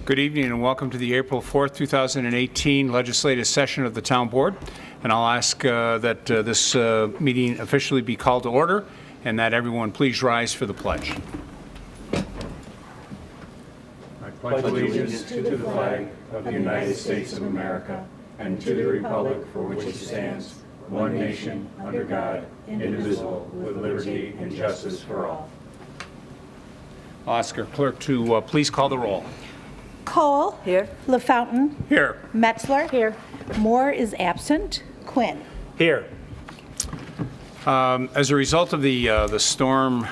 Good evening and welcome to the April 4th, 2018 legislative session of the Town Board. And I'll ask that this meeting officially be called to order and that everyone please rise for the pledge. I pledge allegiance to the flag of the United States of America and to the republic for which it stands, one nation, under God, indivisible, with liberty and justice for all. I'll ask our clerk to please call the roll. Cole. Here. LaFountain. Here. Metzler. Here. Moore is absent. Quinn. Here. As a result of the storm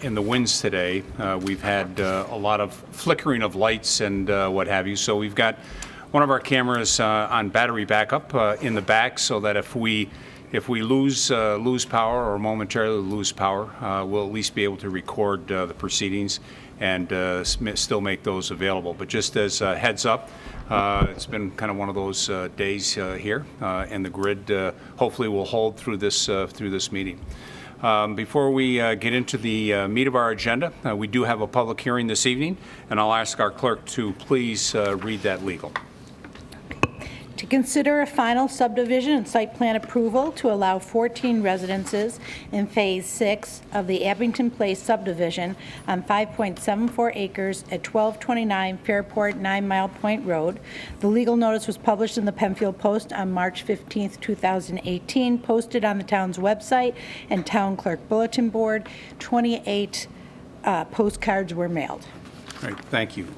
in the winds today, we've had a lot of flickering of lights and what have you. So we've got one of our cameras on battery backup in the back, so that if we lose power or momentarily lose power, we'll at least be able to record the proceedings and still make those available. But just as a heads up, it's been kind of one of those days here, and the grid hopefully will hold through this meeting. Before we get into the meat of our agenda, we do have a public hearing this evening, and I'll ask our clerk to please read that legal. To consider a final subdivision and site plan approval to allow 14 residences in Phase 6 of the Abbington Place Subdivision on 5.74 acres at 1229 Fairport 9 Mile Point Road. The legal notice was published in the Penfield Post on March 15, 2018, posted on the town's website and town clerk bulletin board. 28 postcards were mailed. All right, thank you.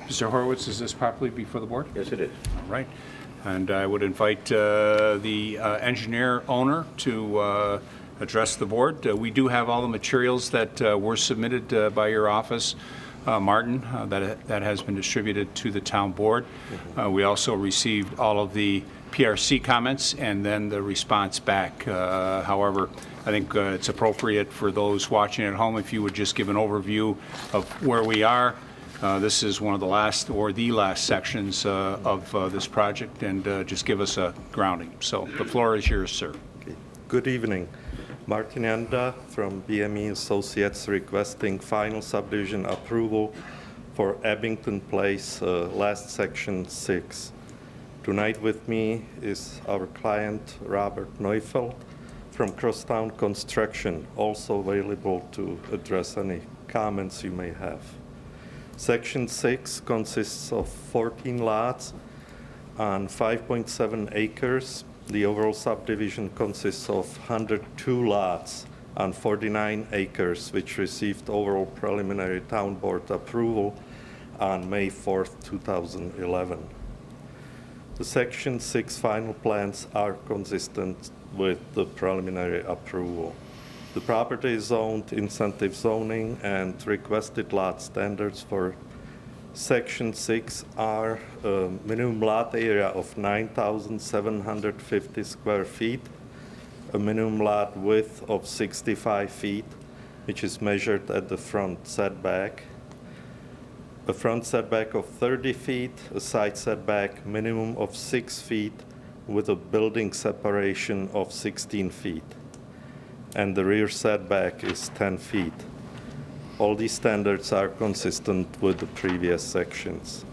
Mr. Horowitz, is this properly before the board? Yes, it is. All right. And I would invite the engineer owner to address the board. We do have all the materials that were submitted by your office, Martin, that has been distributed to the town board. We also received all of the PRC comments and then the response back. However, I think it's appropriate for those watching at home if you would just give an overview of where we are. This is one of the last or the last sections of this project, and just give us a grounding. So the floor is yours, sir. Okay. Good evening. Martin Anda from BME Associates requesting final subdivision approval for Abbington Place, last section 6. Tonight with me is our client, Robert Neufeld from Crosstown Construction, also available to address any comments you may have. Section 6 consists of 14 lots on 5.7 acres. The overall subdivision consists of 102 lots on 49 acres, which received overall preliminary town board approval on May 4th, 2011. The Section 6 final plans are consistent with the preliminary approval. The property is zoned incentive zoning, and requested lot standards for Section 6 are a minimum lot area of 9,750 square feet, a minimum lot width of 65 feet, which is measured at the front setback, a front setback of 30 feet, a side setback minimum of 6 feet with a building separation of 16 feet. And the rear setback is 10 feet. All these standards are consistent with the previous sections.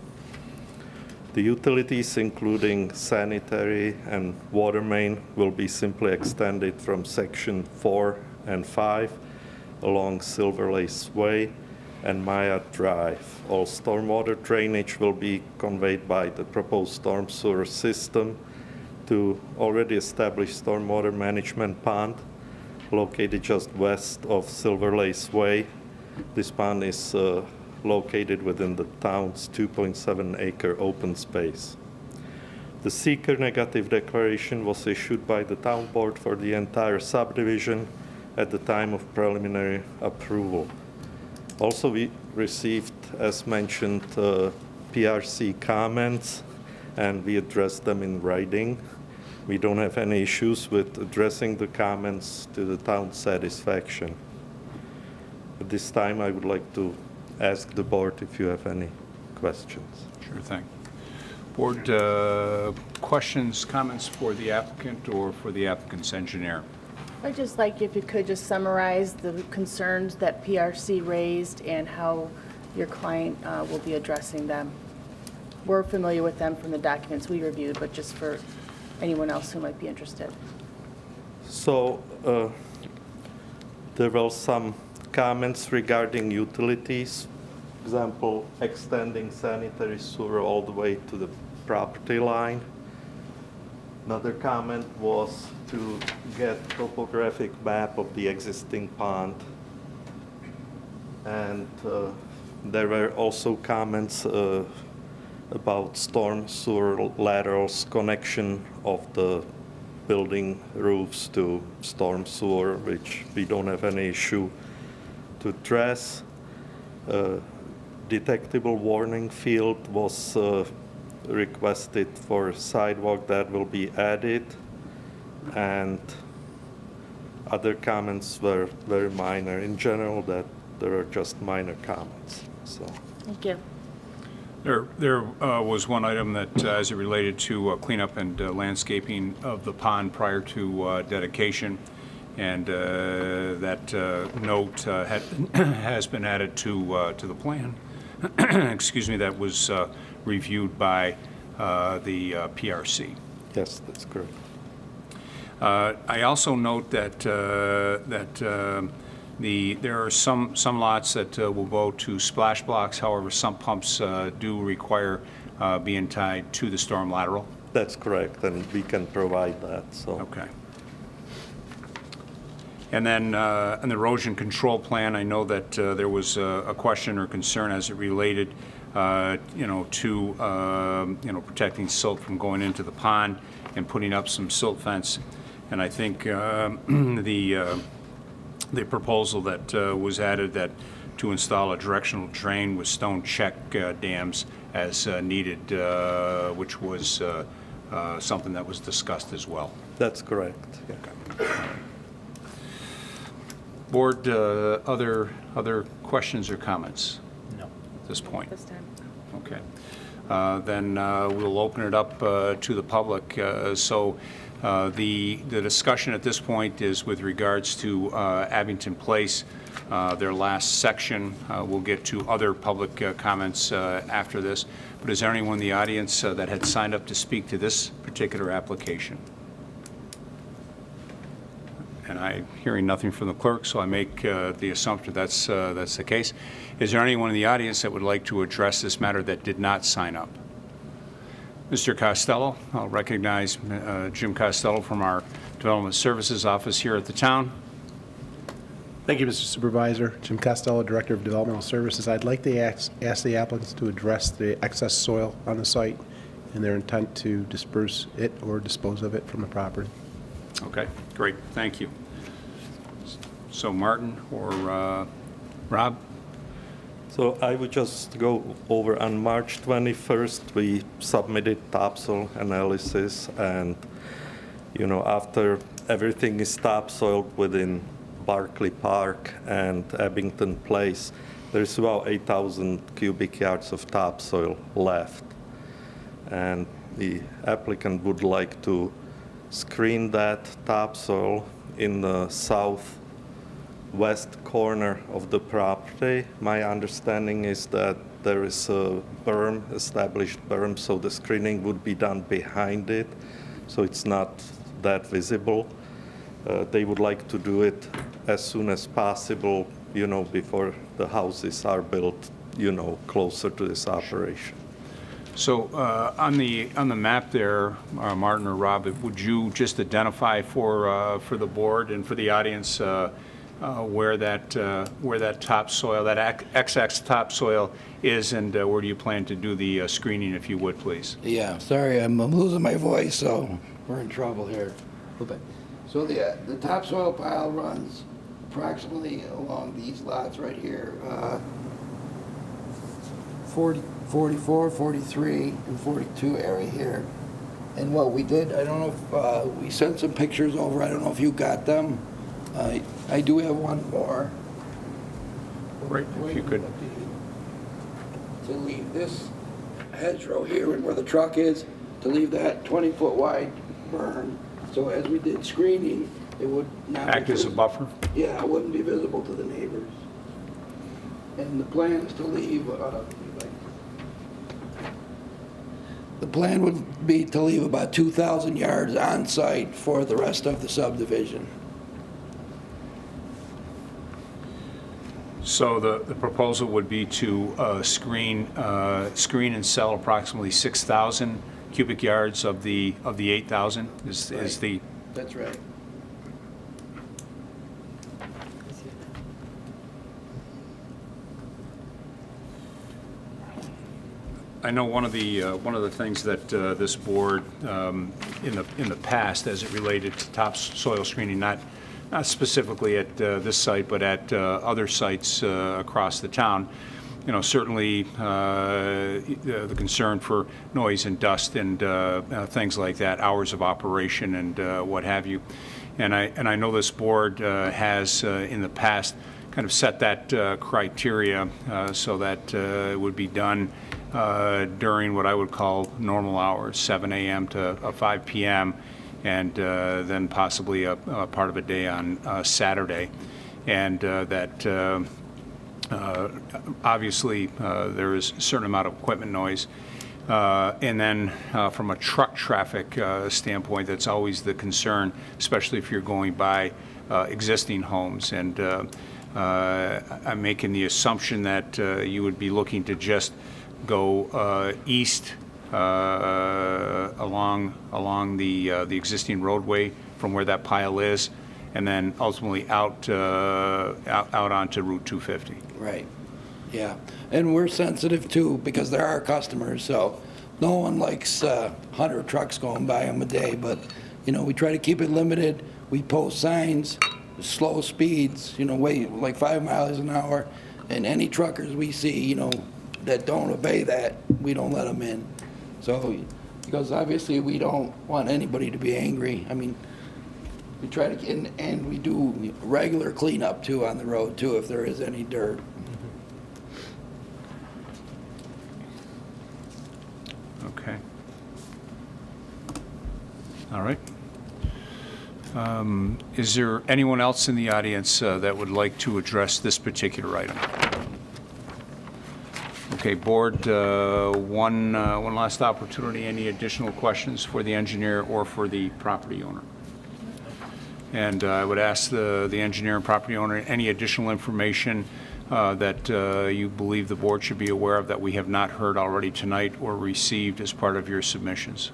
The utilities, including sanitary and water main, will be simply extended from section 4 and 5 along Silver Lace Way and Maya Drive. All stormwater drainage will be conveyed by the proposed storm sewer system to already established stormwater management pond located just west of Silver Lace Way. This pond is located within the town's 2.7 acre open space. The seeker negative declaration was issued by the town board for the entire subdivision at the time of preliminary approval. Also, we received, as mentioned, PRC comments, and we addressed them in writing. We don't have any issues with addressing the comments to the town's satisfaction. At this time, I would like to ask the board if you have any questions. Sure thing. Board, questions, comments for the applicant or for the applicant's engineer? I'd just like if you could just summarize the concerns that PRC raised and how your client will be addressing them. we're familiar with them from the documents we reviewed, but just for anyone else who might be interested. So there were some comments regarding utilities. Example, extending sanitary sewer all the way to the property line. Another comment was to get topographic map of the existing pond. And there were also comments about storm sewer laterals, connection of the building roofs to storm sewer, which we don't have any issue to address. Detectable warning field was requested for sidewalk that will be added, and other comments were very minor. In general, that there are just minor comments. So Thank you. There was one item that, as it related to cleanup and landscaping of the pond prior to dedication, and that note has been added to the plan. Excuse me, that was reviewed by the PRC. yes, that's correct. I also note that there are some lots that will go to splash blocks. However, some pumps do require being tied to the storm lateral. That's correct, and we can provide that. So Okay. And then an erosion control plan, I know that there was a question or concern as it related, to protecting silt from going into the pond and putting up some silt fence. And I think the proposal that was added that to install a directional drain with stone check dams as needed, which was something that was discussed as well. that's correct. Yeah. Board, other questions or comments? No. At this point? This time. Okay. Then we'll open it up to the public. So the discussion at this point is with regards to Abbington Place, their last section. We'll get to other public comments after this. But is there anyone in the audience that had signed up to speak to this particular application? And I'm hearing nothing from the clerk, so I make the assumption that's the case. Is there anyone in the audience that would like to address this matter that did not sign up? Mr. Costello, I'll recognize Jim Costello from our Development Services Office here at the town. Thank you, Mr. Supervisor. Jim Costello, Director of Developmental Services. I'd like to ask the applicants to address the excess soil on the site and their intent to disperse it or dispose of it from the property. Okay, great, thank you. So Martin or Rob? So I would just go over on March 21st, we submitted topsoil analysis, and, after everything is topsoiled within Barclay Park and Abbington Place, there's about 8,000 cubic yards of topsoil left. And the applicant would like to screen that topsoil in the southwest corner of the property. My understanding is that there is a berm, established berm, so the screening would be done behind it, so it's not that visible. They would like to do it as soon as possible, before the houses are built, closer to this operation. So on the map there, Martin or Rob, would you just identify for the board and for the audience where that topsoil, that XX topsoil is, and where do you plan to do the screening, if you would, please? Yeah, sorry, I'm losing my voice, so we're in trouble here. A little bit. So the topsoil pile runs approximately along these lots right here, 44, 43, and 42 area here. And what we did, I don't know if we sent some pictures over, I don't know if you got them. I do have one more. Right, if you could. To leave this hedgerow here and where the truck is, to leave that 20-foot wide berm. So as we did screening, it would not Act as a buffer? Yeah, it wouldn't be visible to the neighbors. And the plan is to leave, The plan would be to leave about 2,000 yards on site for the rest of the subdivision. So the proposal would be to screen and sell approximately 6,000 cubic yards of the 8,000 is the, That's right. I know one of the things that this board in the past, as it related to topsoil screening, not specifically at this site, but at other sites across the town, certainly the concern for noise and dust and things like that, hours of operation and what have you. And I know this board has in the past kind of set that criteria so that it would be done during what I would call normal hours, 7 a.m. to 5 p.m., and then possibly a part of a day on Saturday. And that obviously there is a certain amount of equipment noise. And then from a truck traffic standpoint, that's always the concern, especially if you're going by existing homes. And I'm making the assumption that you would be looking to just go east along the existing roadway from where that pile is, and then ultimately out onto Route 250. Right, yeah. And we're sensitive too, because they're our customers, so no one likes 100 trucks going by them a day, but, we try to keep it limited. We post signs, slow speeds, way like 5 miles an hour, and any truckers we see, that don't obey that, we don't let them in. So, because obviously we don't want anybody to be angry. I mean, we try to, and we do regular cleanup too on the road too, if there is any dirt. Okay. All right. Is there anyone else in the audience that would like to address this particular item? Okay, board, one last opportunity. Any additional questions for the engineer or for the property owner? And I would ask the engineer and property owner any additional information that you believe the board should be aware of that we have not heard already tonight or received as part of your submissions.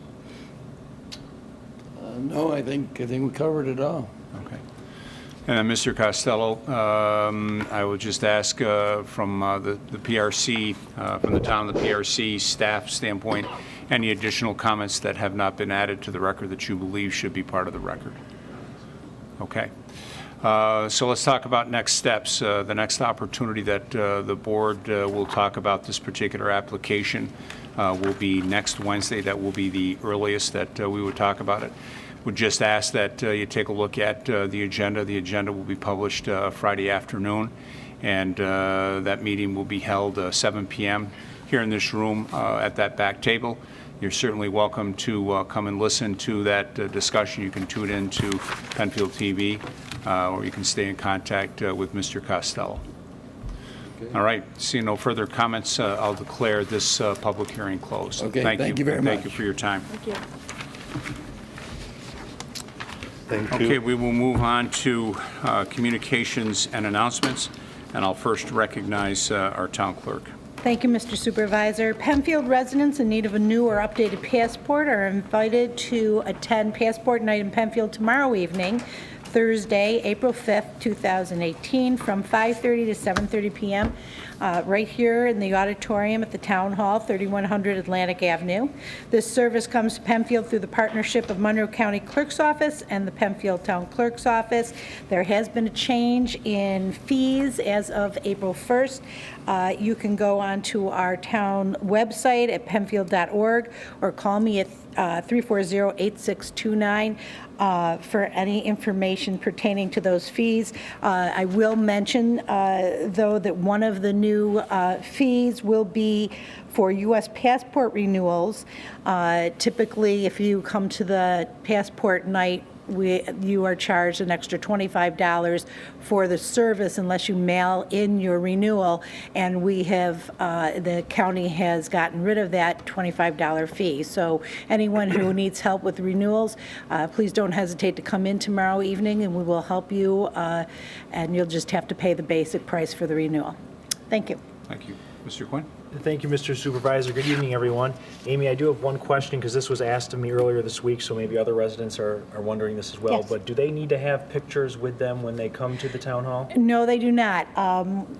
No, I think we covered it all. Okay. And Mr. Costello, I would just ask from the PRC, from the town, the PRC staff standpoint, any additional comments that have not been added to the record that you believe should be part of the record? Okay. So let's talk about next steps. The next opportunity that the board will talk about this particular application will be next Wednesday. That will be the earliest that we would talk about it. Would just ask that you take a look at the agenda. The agenda will be published Friday afternoon, and that meeting will be held 7 p.m. here in this room at that back table. You're certainly welcome to come and listen to that discussion. You can tune in to Penfield TV, or you can stay in contact with Mr. Costello. Okay. All right. Seeing no further comments, I'll declare this public hearing closed. Okay. Thank you very much. Thank you for your time. Thank you. Thank you. Okay, we will move on to communications and announcements, and I'll first recognize our town clerk. Thank you, Mr. Supervisor. Penfield residents in need of a new or updated passport are invited to attend Passport Night in Penfield tomorrow evening, Thursday, April 5th, 2018, from 5:30 to 7:30 p.m., right here in the auditorium at the Town Hall, 3100 Atlantic Avenue. This service comes to Penfield through the partnership of Monroe County Clerk's Office and the Penfield Town Clerk's Office. There has been a change in fees as of April 1st. You can go onto our town website at penfield.org or call me at 340-8629 for any information pertaining to those fees. I will mention, though, that one of the new fees will be for U.S. passport renewals. Typically, if you come to the Passport Night you are charged an extra $25 for the service unless you mail in your renewal, and we have, the county has gotten rid of that $25 fee. So anyone who needs help with renewals, please don't hesitate to come in tomorrow evening, and we will help you, and you'll just have to pay the basic price for the renewal. Thank you. Thank you. Mr. Quinn? Thank you, Mr. Supervisor. Good evening, everyone. Amy, I do have one question because this was asked of me earlier this week, so maybe other residents are wondering this as well. Yes. But do they need to have pictures with them when they come to the town hall? No, they do not.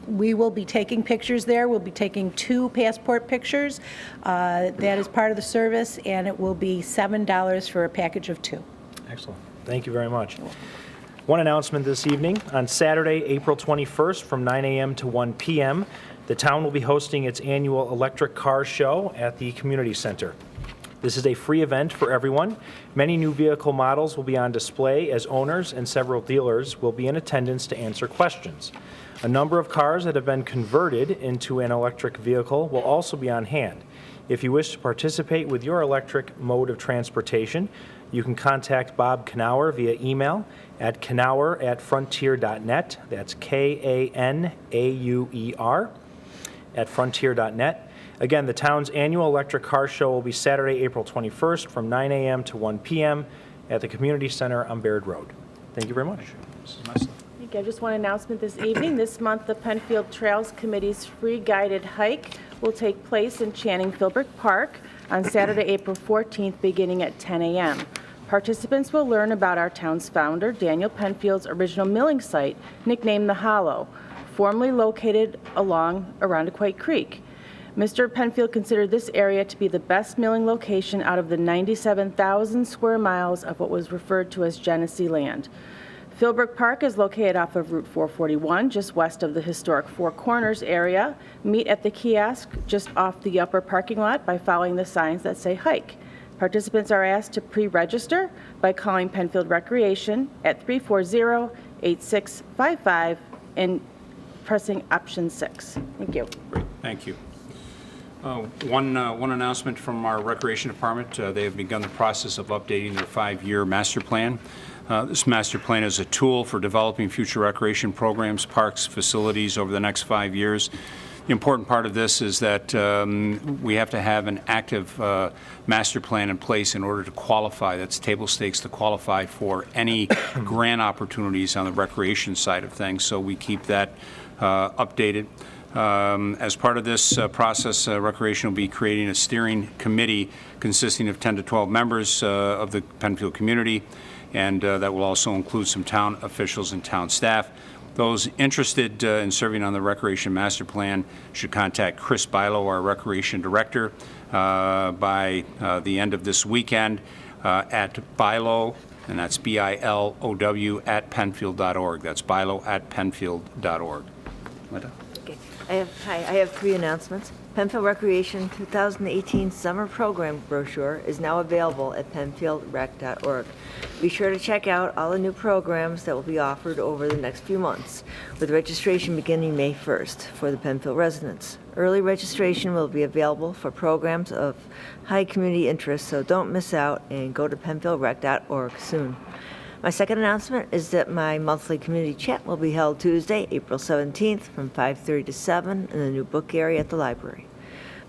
We will be taking pictures there. We'll be taking 2 passport pictures. That is part of the service, and it will be $7 for a package of 2. Excellent. Thank you very much. One announcement this evening. On Saturday, April 21st, from 9 a.m. to 1 p.m., the town will be hosting its annual electric car show at the community center. This is a free event for everyone. Many new vehicle models will be on display as owners and several dealers will be in attendance to answer questions. A number of cars that have been converted into an electric vehicle will also be on hand. If you wish to participate with your electric mode of transportation, you can contact Bob Knauer via email at knauer@frontier.net. That's Kanauer @frontier.net. Again, the town's annual electric car show will be Saturday, April 21st from 9 a.m. to 1 p.m. at the Community Center on Baird Road. Thank you very much. Mrs. Meissner? Thank you. I just want an announcement this evening. This month, the Penfield Trails Committee's free guided hike will take place in Channing Philbrook Park on Saturday, April 14th, beginning at 10 a.m. Participants will learn about our town's founder, Daniel Penfield's original milling site, nicknamed The Hollow, formerly located around Arundequoit Creek. Mr. Penfield considered this area to be the best milling location out of the 97,000 square miles of what was referred to as Genesee land. Philbrook Park is located off of Route 441, just west of the historic Four Corners area. Meet at the kiosk just off the upper parking lot by following the signs that say hike. Participants are asked to pre-register by calling Penfield Recreation at 340-8655 and pressing option 6. Thank you. Great, thank you. One announcement from our Recreation Department. They have begun the process of updating their 5-year master plan. This master plan is a tool for developing future recreation programs, parks, facilities over the next 5 years. The important part of this is that we have to have an active master plan in place in order to qualify. That's table stakes to qualify for any grant opportunities on the recreation side of things. So we keep that updated. As part of this process, Recreation will be creating a steering committee consisting of 10 to 12 members of the Penfield community, and that will also include some town officials and town staff. Those interested in serving on the Recreation Master Plan should contact Chris Bilo, our Recreation Director, by the end of this weekend at Bilo, and that's BILOW @penfield.org. That's Bilo @penfield.org. Linda? Okay. I have 3 announcements. Penfield Recreation 2018 Summer Program brochure is now available at penfieldrec.org. Be sure to check out all the new programs that will be offered over the next few months, with registration beginning May 1st for the Penfield residents. Early registration will be available for programs of high community interest, so don't miss out and go to penfieldrec.org soon. My second announcement is that my monthly community chat will be held Tuesday, April 17th from 5:30 to 7 in the new book area at the library.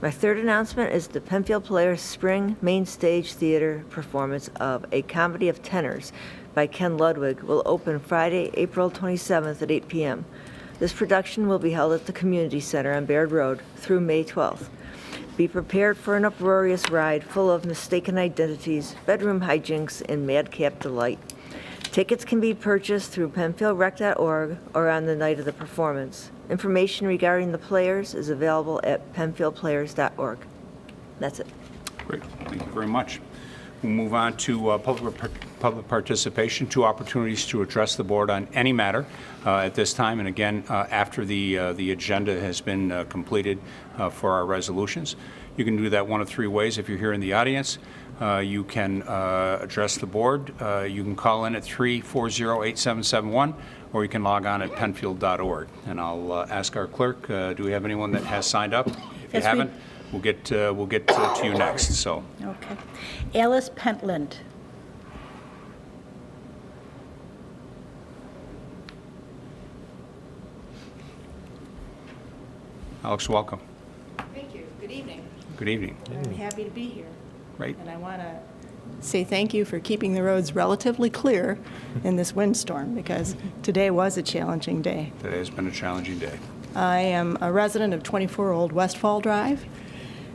My third announcement is the Penfield Players Spring Main Stage Theater performance of A Comedy of Tenors by Ken Ludwig will open Friday, April 27th at 8 p.m. This production will be held at the Community Center on Baird Road through May 12th. Be prepared for an uproarious ride full of mistaken identities, bedroom hijinks, and madcap delight. Tickets can be purchased through penfieldrec.org or on the night of the performance. Information regarding the players is available at penfieldplayers.org. That's it. Great, thank you very much. We'll move on to public participation, 2 opportunities to address the board on any matter at this time, and again, after the agenda has been completed for our resolutions. You can do that one of 3 ways. If you're here in the audience, you can address the board. You can call in at 340-8771, or you can log on at penfield.org. And I'll ask our clerk, do we have anyone that has signed up? If you Yes, we- haven't, we'll get to you next. So, Okay. Alice Pentland. Alex, welcome. Thank you. Good evening. Good evening. I'm happy to be here. Great. And I want to say thank you for keeping the roads relatively clear in this windstorm, because today was a challenging day. Today has been a challenging day. I am a resident of 24 Old Westfall Drive,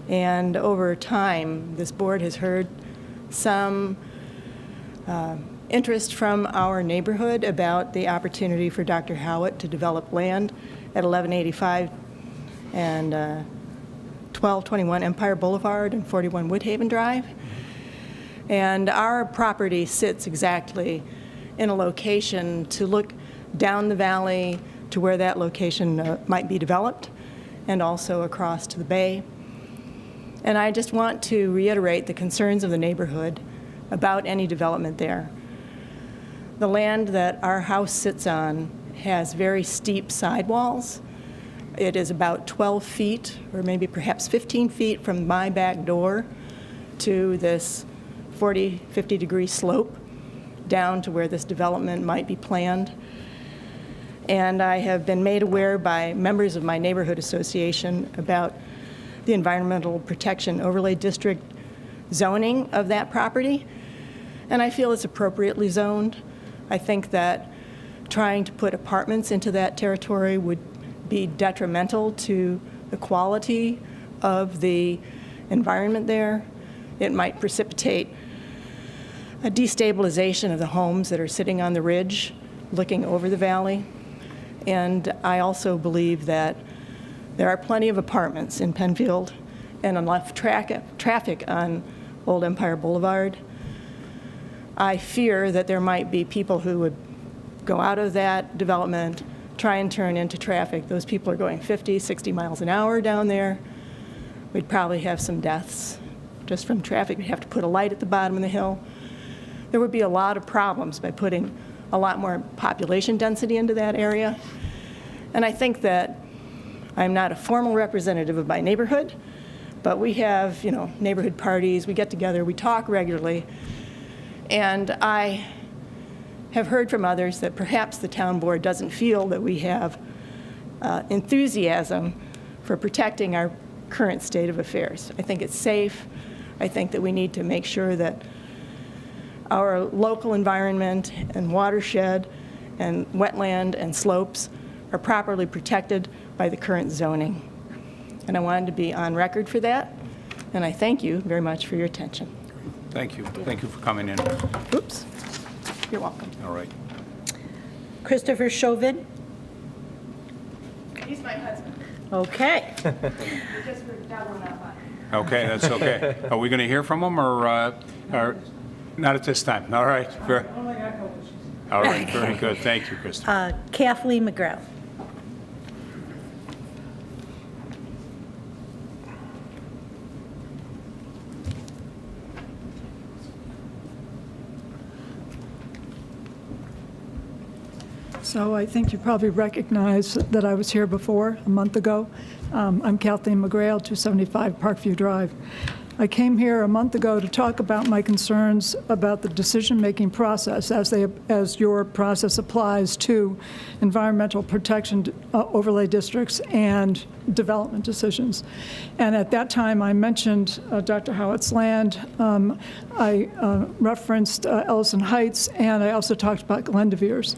and over time, this board has heard some interest from our neighborhood about the opportunity for Dr. Howitt to develop land at 1185 and 1221 Empire Boulevard and 41 Woodhaven Drive. And our property sits exactly in a location to look down the valley to where that location might be developed, and also across to the bay. And I just want to reiterate the concerns of the neighborhood about any development there. The land that our house sits on has very steep sidewalls. It is about 12 feet, or maybe perhaps 15 feet from my back door to this 40, 50-degree slope down to where this development might be planned. And I have been made aware by members of my neighborhood association about the Environmental Protection Overlay District zoning of that property, and I feel it's appropriately zoned. I think that trying to put apartments into that territory would be detrimental to the quality of the environment there. It might precipitate a destabilization of the homes that are sitting on the ridge looking over the valley. And I also believe that there are plenty of apartments in Penfield and enough traffic on Old Empire Boulevard. I fear that there might be people who would go out of that development, try and turn into traffic. Those people are going 50, 60 miles an hour down there. We'd probably have some deaths just from traffic. We'd have to put a light at the bottom of the hill. There would be a lot of problems by putting a lot more population density into that area. And I think that I'm not a formal representative of my neighborhood, but we have, neighborhood parties, we get together, we talk regularly. And I have heard from others that perhaps the town board doesn't feel that we have enthusiasm for protecting our current state of affairs. I think it's safe. I think that we need to make sure that our local environment and watershed and wetland and slopes are properly protected by the current zoning. And I wanted to be on record for that, and I thank you very much for your attention. Thank you. Thank you for coming in. Oops. You're welcome. All right. Christopher Chauvin? He's my husband. Okay. Just for doubling up on it. Okay, that's okay. Are we going to hear from him or not at this time? All right. All right, very good. Thank you, Christopher. Kathleen McGraw. So I think you probably recognize that I was here before, a month ago. I'm Kathleen McGrail, 275 Parkview Drive. I came here a month ago to talk about my concerns about the decision-making process as your process applies to environmental protection overlay districts and development decisions. And at that time, I mentioned Dr. Howitt's land. I referenced Ellison Heights, and I also talked about Glendevere's.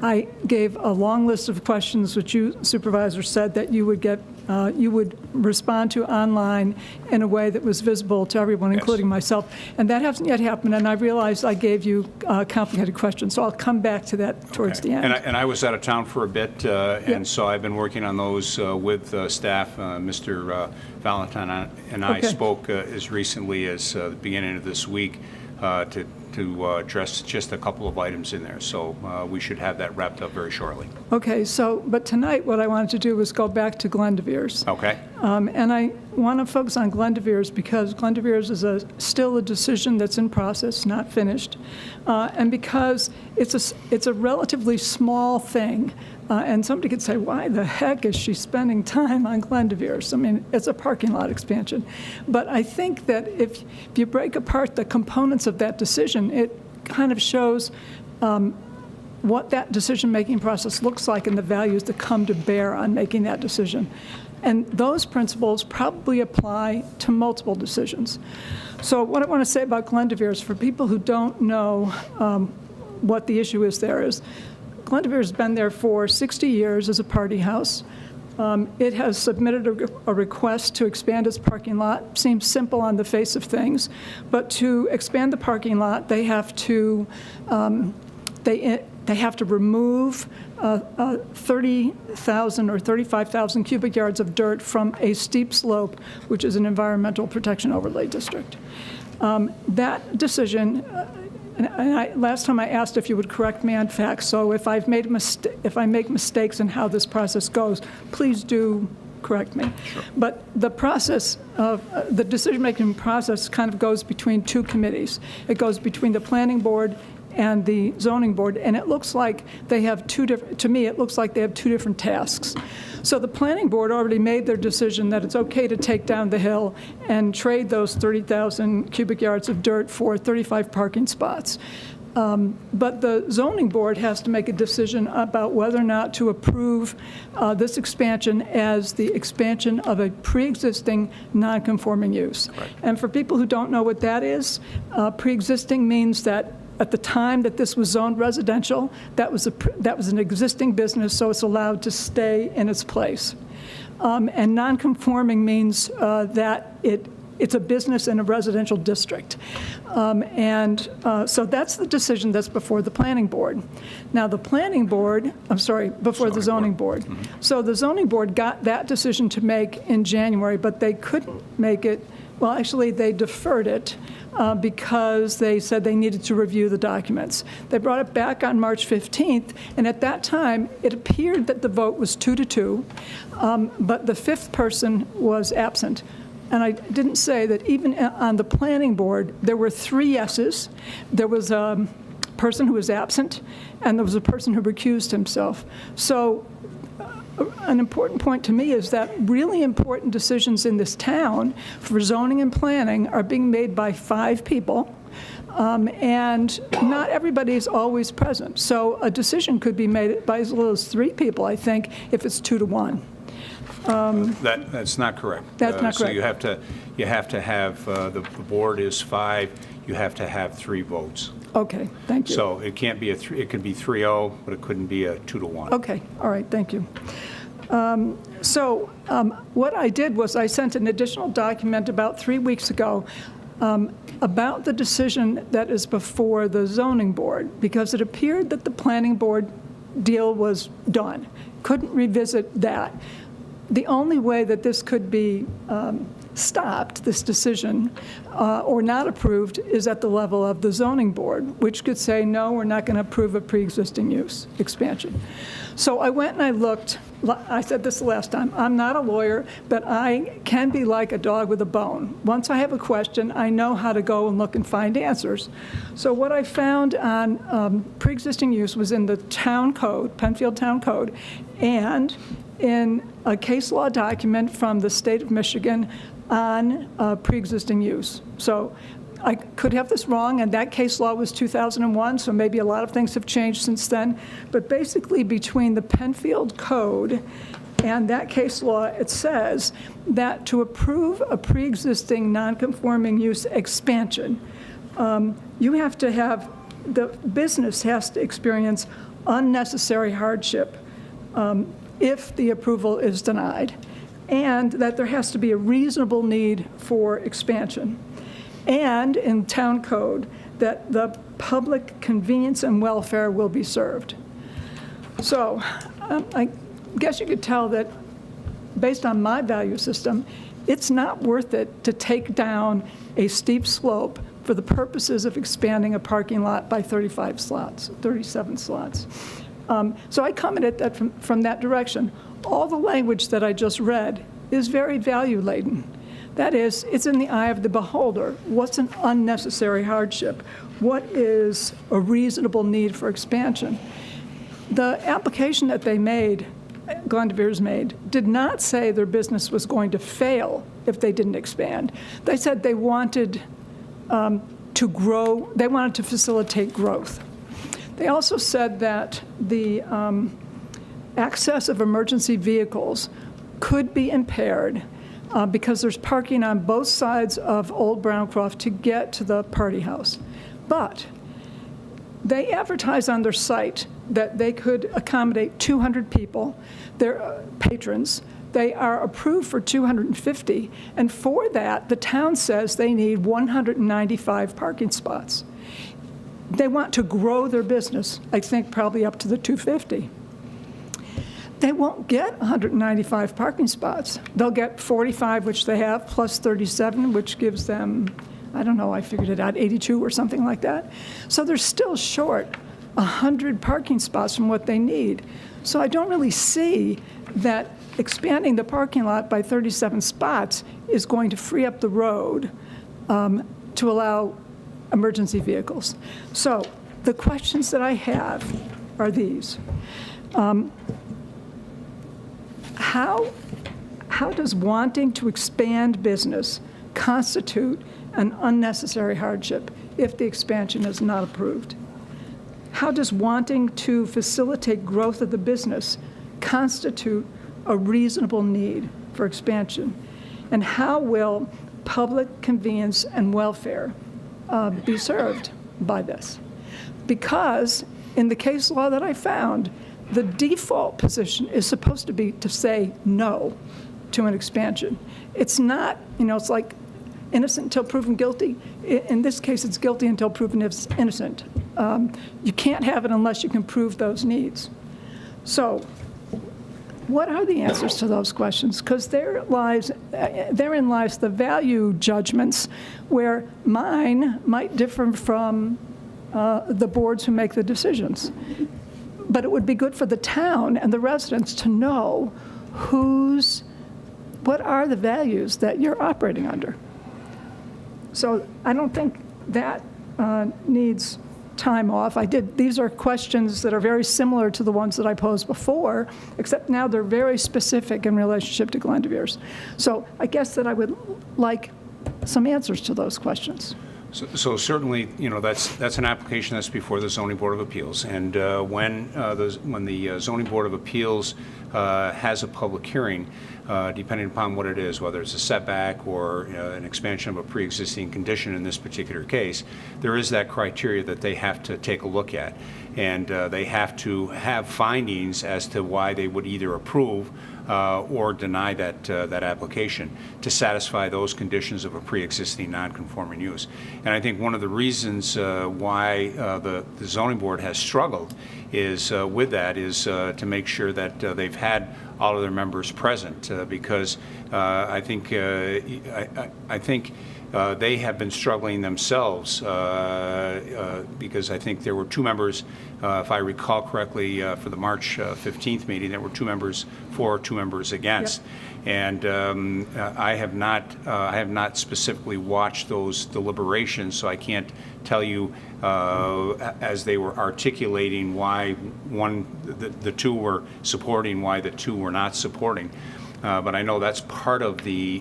I gave a long list of questions which you, Supervisor, said that you would respond to online in a way that was visible to everyone, Yes. including myself. And that hasn't yet happened, and I realized I gave you complicated questions, so I'll come back to that towards the end. And I was out of town for a bit, and so I've been working on those with staff. Mr. Valentine and I Okay. spoke as recently as the beginning of this week to address just a couple of items in there. So we should have that wrapped up very shortly. Okay, but tonight what I wanted to do was go back to Glendevere's. Okay? And I want to focus on Glendevere's because Glendevere's is still a decision that's in process, not finished, and because it's a relatively small thing. And somebody could say, why the heck is she spending time on Glendevere's? I mean, it's a parking lot expansion. But I think that if you break apart the components of that decision, it kind of shows what that decision-making process looks like and the values that come to bear on making that decision. And those principles probably apply to multiple decisions. So what I want to say about Glendoveer is, for people who don't know what the issue is there, is Glendoveer has been there for 60 years as a party house. It has submitted a request to expand its parking lot. Seems simple on the face of things, but to expand the parking lot, they have to remove 30,000 or 35,000 cubic yards of dirt from a steep slope, which is an environmental protection overlay district. That decision. Last time I asked if you would correct me on facts, so if I make mistakes in how this process goes, please do correct me. Sure. But the process of the decision-making process kind of goes between two committees. It goes between the planning board and the zoning board, and it looks like they have two different, to me, it looks like they have two different tasks. So the planning board already made their decision that it's okay to take down the hill and trade those 30,000 cubic yards of dirt for 35 parking spots. But the zoning board has to make a decision about whether or not to approve this expansion as the expansion of a pre-existing non-conforming use. Right. And for people who don't know what that is, pre-existing means that at the time that this was zoned residential, that was an existing business, so it's allowed to stay in its place. And non-conforming means that it's a business in a residential district. So that's the decision that's before the planning board. Now, the planning board, before the zoning board. Mm-hmm. So the zoning board got that decision to make in January, but they couldn't make it, well, actually, they deferred it because they said they needed to review the documents. They brought it back on March 15th, and at that time, it appeared that the vote was 2-2, but the fifth person was absent. And I didn't say that even on the planning board, there were 3 yeses. There was a person who was absent, and there was a person who recused himself. So an important point to me is that really important decisions in this town for zoning and planning are being made by 5 people, and not everybody is always present. So a decision could be made by as little as 3 people, I think, if it's 2-1. That's not correct. That's not correct. So you have to have the board is 5. You have to have 3 votes. Okay, thank you. So it can't be it could be 3-0, but it couldn't be a 2-1. Okay, all right, thank you. What I did was I sent an additional document about 3 weeks ago about the decision that is before the zoning board, because it appeared that the planning board deal was done. Couldn't revisit that. The only way that this could be stopped, this decision, or not approved, is at the level of the zoning board, which could say, no, we're not going to approve a pre-existing use expansion. So I went and I looked. I said this the last time. I'm not a lawyer, but I can be like a dog with a bone. Once I have a question, I know how to go and look and find answers. So what I found on pre-existing use was in the town code, Penfield Town Code, and in a case law document from the state of Michigan on pre-existing use. So I could have this wrong, and that case law was 2001, so maybe a lot of things have changed since then. But basically, between the Penfield Code and that case law, it says that to approve a pre-existing non-conforming use expansion, you have to have, the business has to experience unnecessary hardship if the approval is denied, and that there has to be a reasonable need for expansion. And in town code, that the public convenience and welfare will be served. So I guess you could tell that based on my value system, it's not worth it to take down a steep slope for the purposes of expanding a parking lot by 37 slots. So I come at it from that direction. All the language that I just read is very value-laden. That is, it's in the eye of the beholder. What's an unnecessary hardship? What is a reasonable need for expansion? The application that they made, Glendoveer's made, did not say their business was going to fail if they didn't expand. They said they wanted to grow, they wanted to facilitate growth. They also said that the access of emergency vehicles could be impaired because there's parking on both sides of Old Browncroft to get to the party house. But they advertise on their site that they could accommodate 200 people, their patrons. They are approved for 250, and for that, the town says they need 195 parking spots. They want to grow their business, I think probably up to the 250. They won't get 195 parking spots. They'll get 45, which they have, plus 37, which gives them, I don't know, I figured it out, 82 or something like that. So they're still short 100 parking spots from what they need. So I don't really see that expanding the parking lot by 37 spots is going to free up the road to allow emergency vehicles. So the questions that I have are these. How does wanting to expand business constitute an unnecessary hardship if the expansion is not approved? How does wanting to facilitate growth of the business constitute a reasonable need for expansion? And how will public convenience and welfare be served by this? Because in the case law that I found, the default position is supposed to be to say no to an expansion. It's not, it's like innocent until proven guilty. In this case, it's guilty until proven innocent. You can't have it unless you can prove those needs. So what are the answers to those questions? Because therein lies the value judgments where mine might differ from the boards who make the decisions. But it would be good for the town and the residents to know what are the values that you're operating under. So I don't think that needs time off. These are questions that are very similar to the ones that I posed before, except now they're very specific in relationship to Glendivere's. So I guess that I would like some answers to those questions. So certainly, that's an application that's before the Zoning Board of Appeals. And when the Zoning Board of Appeals has a public hearing, depending upon what it is, whether it's a setback or an expansion of a pre-existing condition in this particular case, there is that criteria that they have to take a look at. And they have to have findings as to why they would either approve or deny that application to satisfy those conditions of a pre-existing non-conforming use. And I think one of the reasons why the zoning board has struggled is to make sure that they've had all of their members present because I think they have been struggling themselves because I think there were two members, if I recall correctly, for the March 15th meeting, there were 2 members for, 2 members against. Yep. And I have not specifically watched those deliberations, so I can't tell you as they were articulating why the 2 were supporting, why the 2 were not supporting. But I know that's part of the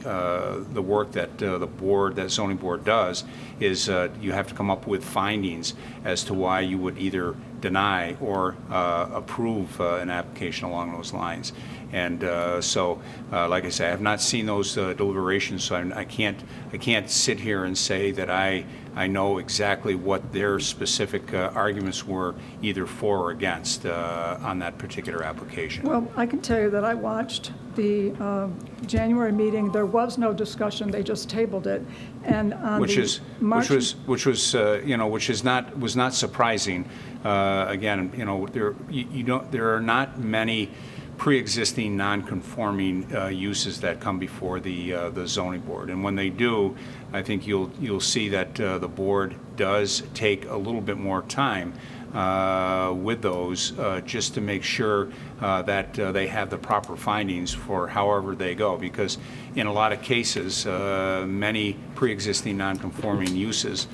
work that that zoning board does is you have to come up with findings as to why you would either deny or approve an application along those lines. And so, like I say, I have not seen those deliberations, so I can't sit here and say that I know exactly what their specific arguments were, either for or against, on that particular application. Well, I can tell you that I watched the January meeting. There was no discussion; they just tabled it, and on which was not surprising. Again, there are not many pre-existing non-conforming uses that come before the zoning board, and when they do, I think you'll see that the board does take a little bit more time with those just to make sure that they have the proper findings for however they go, because in a lot of cases many pre-existing non-conforming uses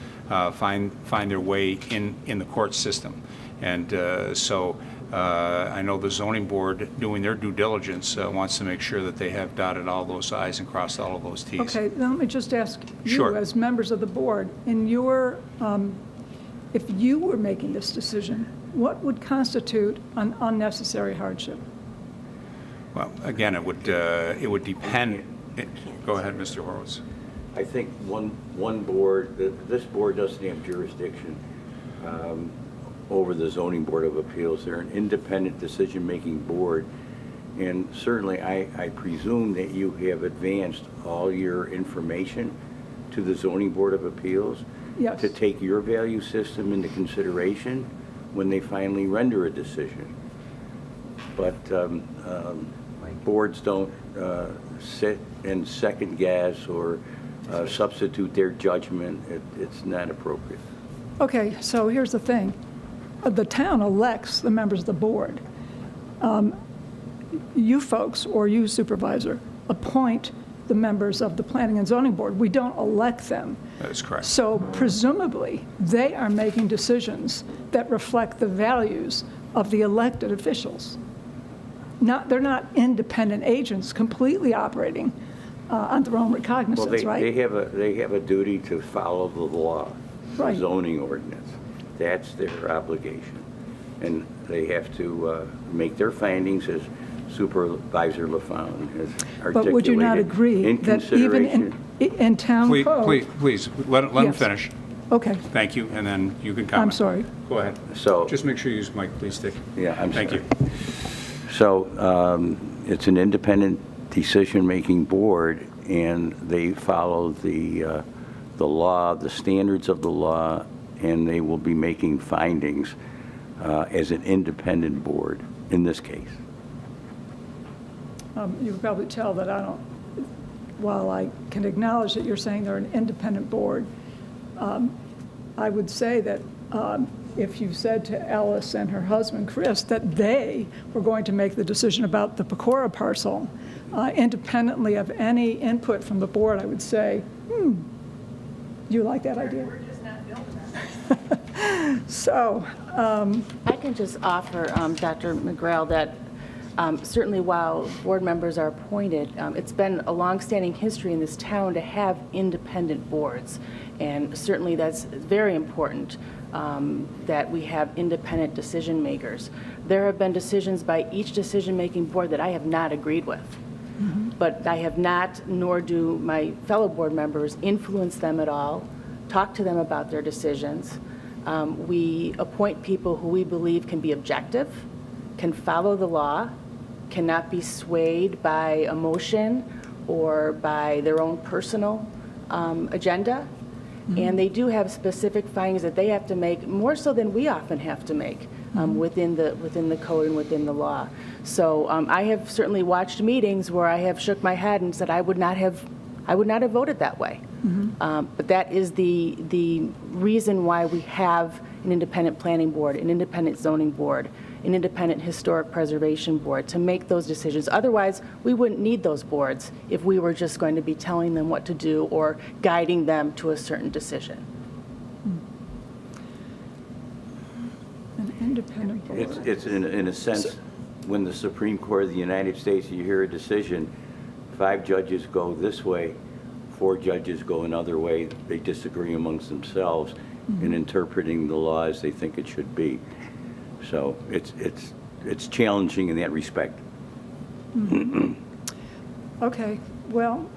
find their way in the court system, and so I know the zoning board, doing their due diligence, wants to make sure that they have dotted all those I's and crossed all of those T's. Okay, now let me just ask you, Sure. as members of the board, in your, if you were making this decision, what would constitute an unnecessary hardship? Well, again, it would depend. Go ahead, Mr. Horowitz. I think one board, this board doesn't have jurisdiction over the Zoning Board of Appeals. They're an independent decision-making board, and certainly I presume that you have advanced all your information to the Zoning Board of Appeals Yes. to take your value system into consideration when they finally render a decision. But boards don't sit and second guess or substitute their judgment. It's not appropriate. Okay, so here's the thing. The town elects the members of the board. You folks, or you, Supervisor, appoint the members of the Planning and Zoning Board. We don't elect them. That is correct. So presumably, they are making decisions that reflect the values of the elected officials. They're not independent agents completely operating on their own recognizance, Well, right? they have a duty to follow the law, the Right. zoning ordinance. That's their obligation. And they have to make their findings, as Supervisor LaFountain has articulated. But would you not agree in that even consideration. in town code? Please, let him Yes. finish. Okay, Thank you, and then you can comment. I'm sorry. Go ahead. So- Just make sure you use the mic, please, Dick. Yeah, I'm Thank sorry. you. So it's an independent decision-making board, and they follow the law, the standards of the law, and they will be making findings as an independent board in this case. You can probably tell that I don't, while I can acknowledge that you're saying they're an independent board, I would say that if you said to Alice and her husband, Chris, that they were going to make the decision about the Pecora parcel, independently of any input from the board, I would say, you like that idea? We're just not building that. So, I can just offer, Dr. McGrail, that certainly while board members are appointed, it's been a longstanding history in this town to have independent boards. And certainly that's very important that we have independent decision makers. There have been decisions by each decision-making board that I have not agreed with. But I have not, nor do my fellow board members, influence them at all, talk to them about their decisions. We appoint people who we believe can be objective, can follow the law, cannot be swayed by emotion or by their own personal agenda. And they do have specific findings that they have to make, more so than we often have to make within the code and within the law. So I have certainly watched meetings where I have shook my head and said I would not have voted that way. But that is the reason why we have an independent planning board, an independent zoning board, an independent historic preservation board to make those decisions. Otherwise, we wouldn't need those boards if we were just going to be telling them what to do or guiding them to a certain decision. an independent board. It's in a sense, when the Supreme Court of the United States, you hear a decision, 5 judges go this way, 4 judges go another way. They disagree amongst themselves in interpreting the law as they think it should be. So it's challenging in that respect. Okay, well,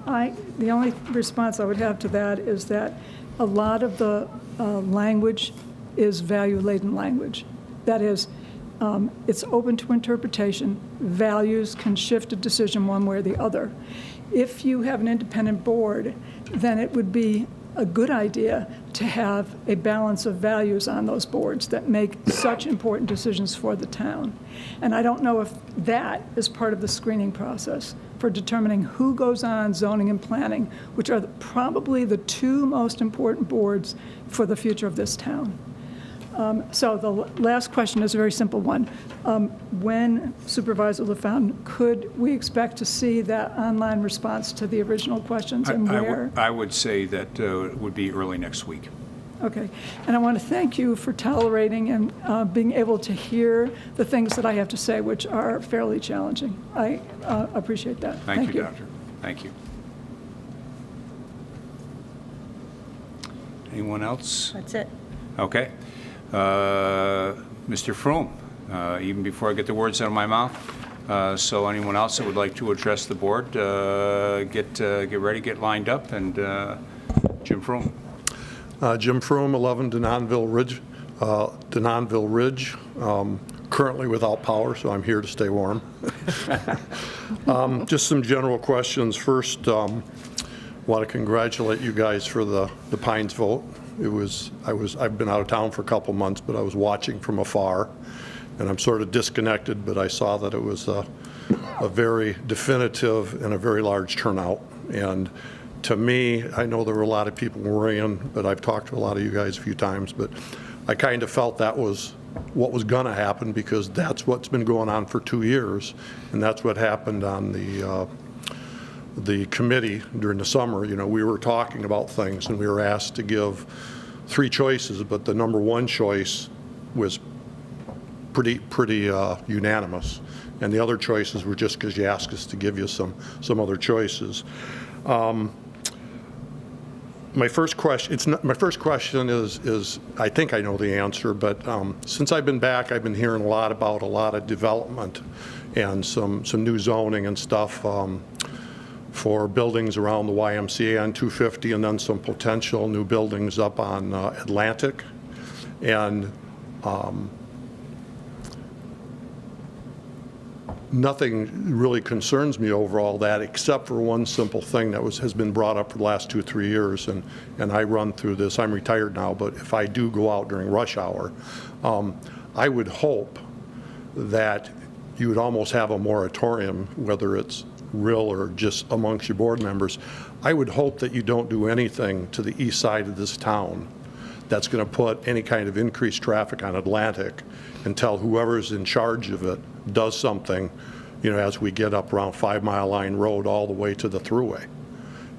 the only response I would have to that is that a lot of the language is value-laden language. That is, it's open to interpretation. Values can shift a decision one way or the other. If you have an independent board, then it would be a good idea to have a balance of values on those boards that make such important decisions for the town. And I don't know if that is part of the screening process for determining who goes on zoning and planning, which are probably the 2 most important boards for the future of this town. So the last question is a very simple one. When Supervisor LaFountain, could we expect to see that online response to the original questions and where? I would say that it would be early next week. Okay. And I want to thank you for tolerating and being able to hear the things that I have to say, which are fairly challenging. I appreciate that. Thank you, Doctor. Thank you. Anyone else? That's it. Okay. Mr. Froome, even before I get the words out of my mouth. So anyone else that would like to address the board, get ready, get lined up, and Jim Froome. Jim Froome, 11 Denonville Ridge, currently without power, so I'm here to stay warm. Just some general questions. First, want to congratulate you guys for the Pines vote. I've been out of town for a couple months, but I was watching from afar, and I'm sort of disconnected, but I saw that it was a very definitive and a very large turnout. And to me, I know there were a lot of people worrying, but I've talked to a lot of you guys a few times, but I kind of felt that was what was going to happen, because that's what's been going on for 2 years, and that's what happened on the committee during the summer. You know, we were talking about things, and we were asked to give 3 choices, but the number 1 choice was pretty unanimous, and the other choices were just because you asked us to give you some other choices. My first question is I think I know the answer, but since I've been back, I've been hearing a lot about a lot of development and some new zoning and stuff for buildings around the YMCA on 250, and then some potential new buildings up on Atlantic. And nothing really concerns me over all that, except for one simple thing that has been brought up for the last 2 or 3 years, and I run through this. I'm retired now, but if I do go out during rush hour, I would hope that you would almost have a moratorium, whether it's real or just amongst your board members. I would hope that you don't do anything to the east side of this town that's going to put any kind of increased traffic on Atlantic until whoever's in charge of it does something, you know, as we get up around 5 Mile Line Road all the way to the thruway.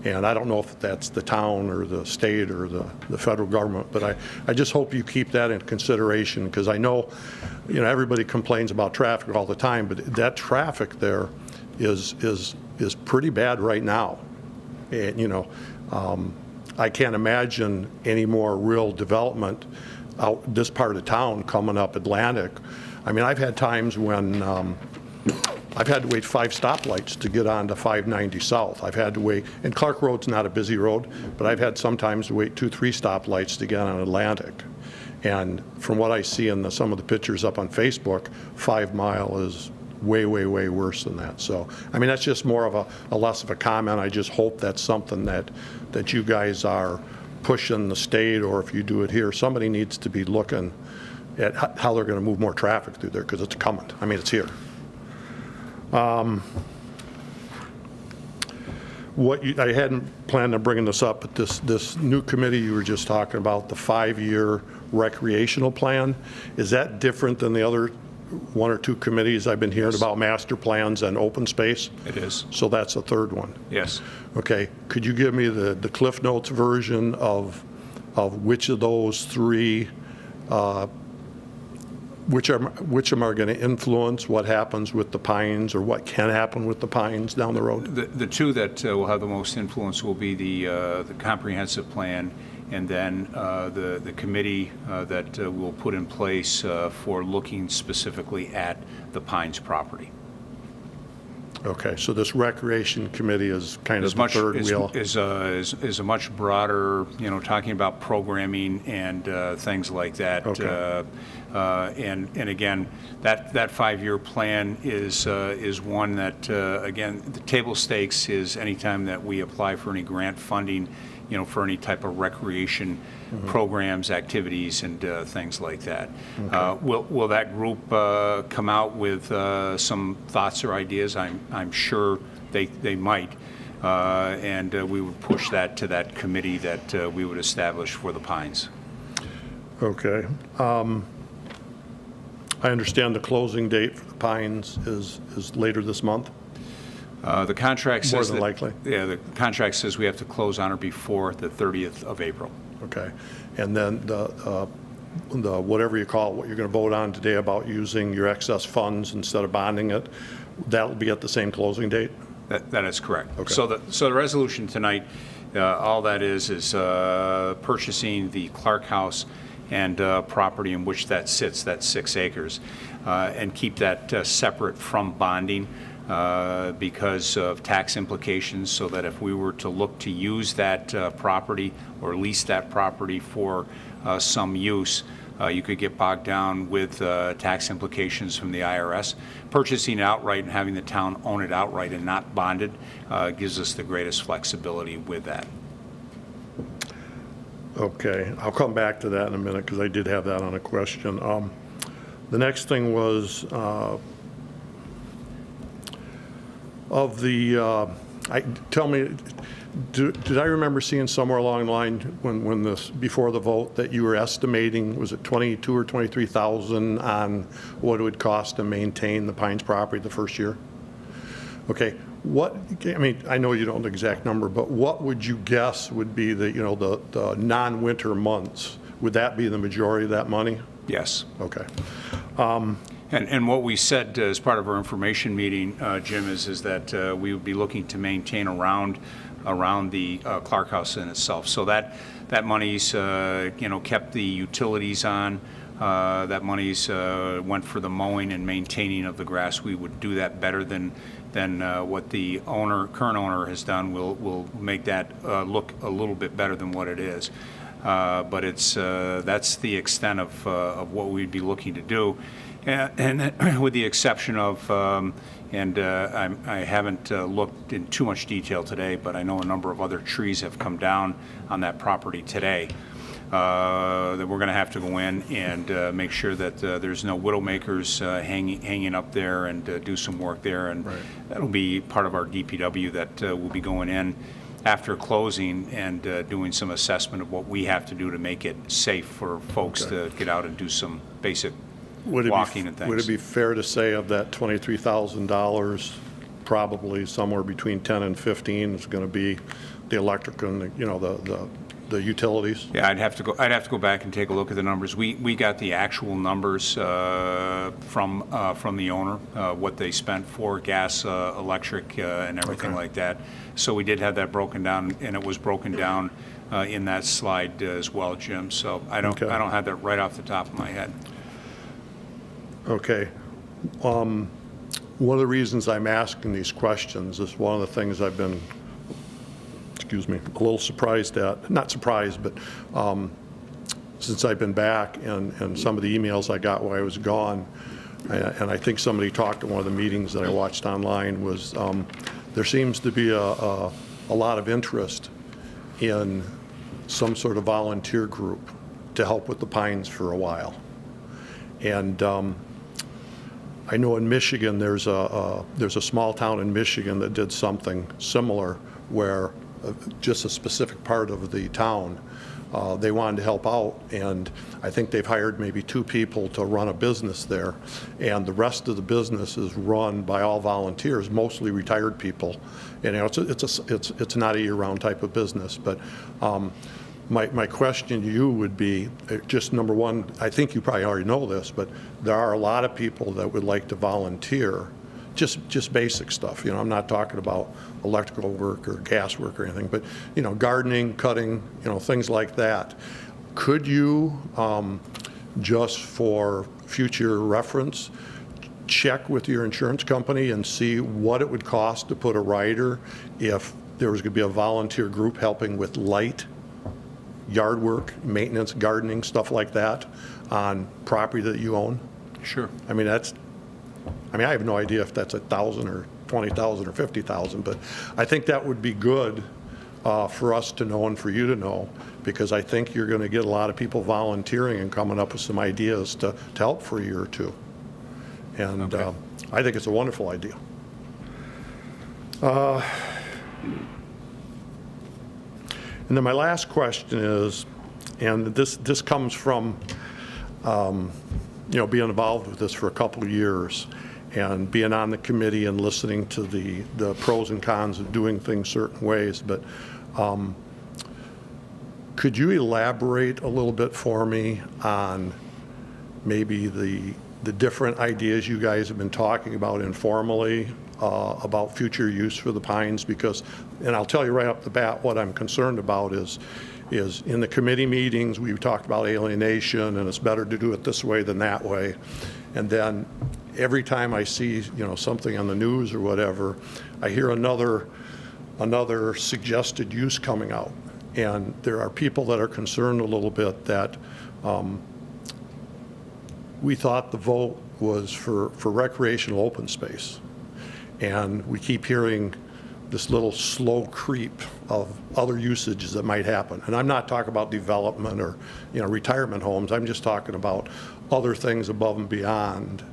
And I don't know if that's the town or the state or the federal government, but I just hope you keep that in consideration, because I know, you know, everybody complains about traffic all the time, but that traffic there is pretty bad right now. And, you know, I can't imagine any more real development out this part of town coming up Atlantic. I mean, I've had times when I've had to wait 5 stoplights to get onto 590 South. I've had to wait, and Clark Road's not a busy road, but I've had sometimes to wait 2, 3 stoplights to get on Atlantic. And from what I see in some of the pictures up on Facebook, 5 Mile is way, way, way worse than that. So, I mean, that's just more of a less of a comment. I just hope that's something that you guys are pushing the state, or if you do it here, somebody needs to be looking at how they're going to move more traffic through there, because it's coming. I mean, it's here. I hadn't planned on bringing this up, but this new committee you were just talking about, the 5-year recreational plan, is that different than the other 1 or 2 committees I've been hearing about, master plans and open space? It is. So that's a third one? Yes. Okay. Could you give me the Cliff Notes version of which of those 3, which of them are going to influence what happens with the Pines, or what can happen with the Pines down the road? The 2 that will have the most influence will be the comprehensive plan, and then the committee that we'll put in place for looking specifically at the Pines property. Okay, so this recreation committee is kind of the third wheel. Is a much broader, you know, talking about programming and things like that. Okay. And again, that 5-year plan is one that again, the table stakes is anytime that we apply for any grant funding, you know, for any type of recreation programs, activities, and things like that. Okay. Will that group come out with some thoughts or ideas? I'm sure they might, and we would push that to that committee that we would establish for the Pines. Okay. I understand the closing date for the Pines is later this month? The contract says more than that, likely. Yeah, the contract says we have to close on or before the 30th of April. Okay. And then the whatever you call it, what you're going to vote on today about using your excess funds instead of bonding it, that'll be at the same closing date? That is correct. Okay. So the resolution tonight, all that is purchasing the Clark House and property in which that sits, that's 6 acres, and keep that separate from bonding because of tax implications, so that if we were to look to use that property or lease that property for some use, you could get bogged down with tax implications from the IRS. Purchasing it outright and having the town own it outright and not bonded gives us the greatest flexibility with that. Okay, I'll come back to that in a minute because I did have that on a question. The next thing was of the, tell me, did I remember seeing somewhere along the line when this, before the vote, that you were estimating, was it 22 or 23,000 on what it would cost to maintain the Pines property the first year? Okay, what, I mean, I know you don't know the exact number, but what would you guess would be the, the non-winter months? Would that be the majority of that money? Yes. Okay. And what we said as part of our information meeting, Jim, is that we would be looking to maintain around the Clark House in itself. So that money's kept the utilities on. That money's went for the mowing and maintaining of the grass. We would do that better than what the current owner has done. We'll make that look a little bit better than what it is. But that's the extent of what we'd be looking to do. And with the exception of, I haven't looked in too much detail today, but I know a number of other trees have come down on that property today that we're going to have to go in and make sure that there's no widowmakers hanging up there and do some work there. And that'll be part of our DPW that will be going in after closing and doing some assessment of what we have to do to make it safe for folks to get out and do some basic walking and things. Would it be fair to say of that $23,000, probably somewhere between 10 and 15 is going to be the electric and the utilities? Yeah, I'd have to go back and take a look at the numbers. We got the actual numbers from the owner, what they spent for gas, electric, and everything like that. So we did have that broken down, and it was broken down in that slide as well, Jim. So I don't have that right off the top of my head. Okay. One of the reasons I'm asking these questions is one of the things I've been, a little surprised at, not surprised, but since I've been back and some of the emails I got while I was gone, and I think somebody talked at one of the meetings that I watched online, was there seems to be a lot of interest in some sort of volunteer group to help with the Pines for a while. And I know in Michigan there's a small town in Michigan that did something similar where just a specific part of the town they wanted to help out, and I think they've hired maybe 2 people to run a business there, and the rest of the business is run by all volunteers, mostly retired people. And it's not a year-round type of business, but my question to you would be, just number one, I think you probably already know this, but there are a lot of people that would like to volunteer, just basic stuff. I'm not talking about electrical work or gas work or anything, but gardening, cutting, things like that. Could you, just for future reference, check with your insurance company and see what it would cost to put a rider if there was going to be a volunteer group helping with light yard work, maintenance, gardening, stuff like that on property that you own? Sure. I have no idea if that's 1,000 or 20,000 or 50,000, but I think that would be good for us to know and for you to know, because I think you're going to get a lot of people volunteering and coming up with some ideas to help for a year or two. And I think it's a wonderful idea. And then my last question is, and this comes from being involved with this for a couple of years and being on the committee and listening to the pros and cons of doing things certain ways, but could you elaborate a little bit for me on maybe the different ideas you guys have been talking about informally about future use for the Pines? Because, and I'll tell you right off the bat, what I'm concerned about is is in the committee meetings, we talked about alienation, and it's better to do it this way than that way. And then every time I see, something on the news or whatever, I hear another suggested use coming out. And there are people that are concerned a little bit that we thought the vote was for recreational open space. And we keep hearing this little slow creep of other usages that might happen. And I'm not talking about development or, retirement homes. I'm just talking about other things above and beyond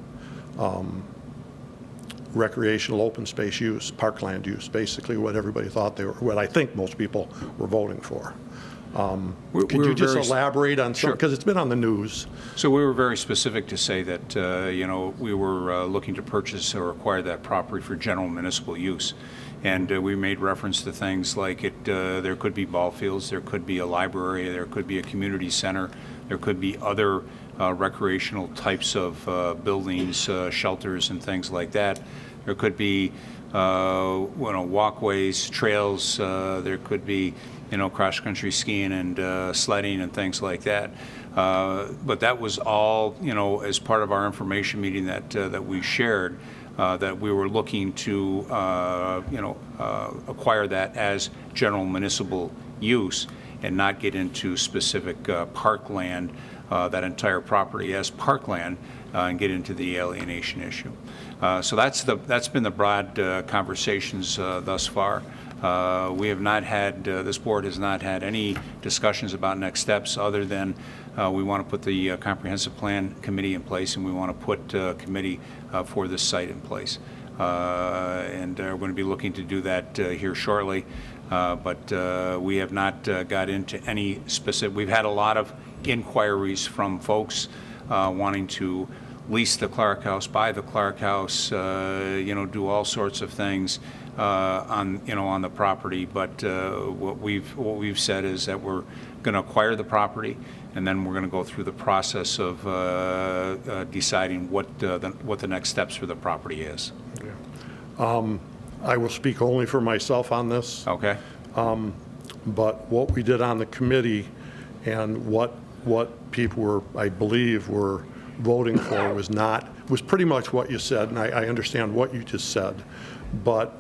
recreational open space use, parkland use, basically what everybody thought what I think most people were voting for. Could you just elaborate on something? Because it's been on the news. So we were very specific to say that, we were looking to purchase or acquire that property for general municipal use. And we made reference to things like there could be ball fields, there could be a library, there could be a community center, there could be other recreational types of buildings, shelters and things like that. There could be walkways, trails, there could be cross-country skiing and sledding and things like that. But that was all, as part of our information meeting that we shared, that we were looking to, acquire that as general municipal use and not get into specific parkland, that entire property as parkland, and get into the alienation issue. So that's been the broad conversations thus far. We have not had, this board has not had any discussions about next steps other than we want to put the comprehensive plan committee in place, and we want to put a committee for this site in place. And we're going to be looking to do that here shortly. But we have not got into any specific. We've had a lot of inquiries from folks wanting to lease the Clark House, buy the Clark House, do all sorts of things on the property. But what we've said is that we're going to acquire the property, and then we're going to go through the process of deciding what the next steps for the property is. I will speak only for myself on this. Okay. But what we did on the committee and what people I believe were voting for was pretty much what you said, and I understand what you just said. But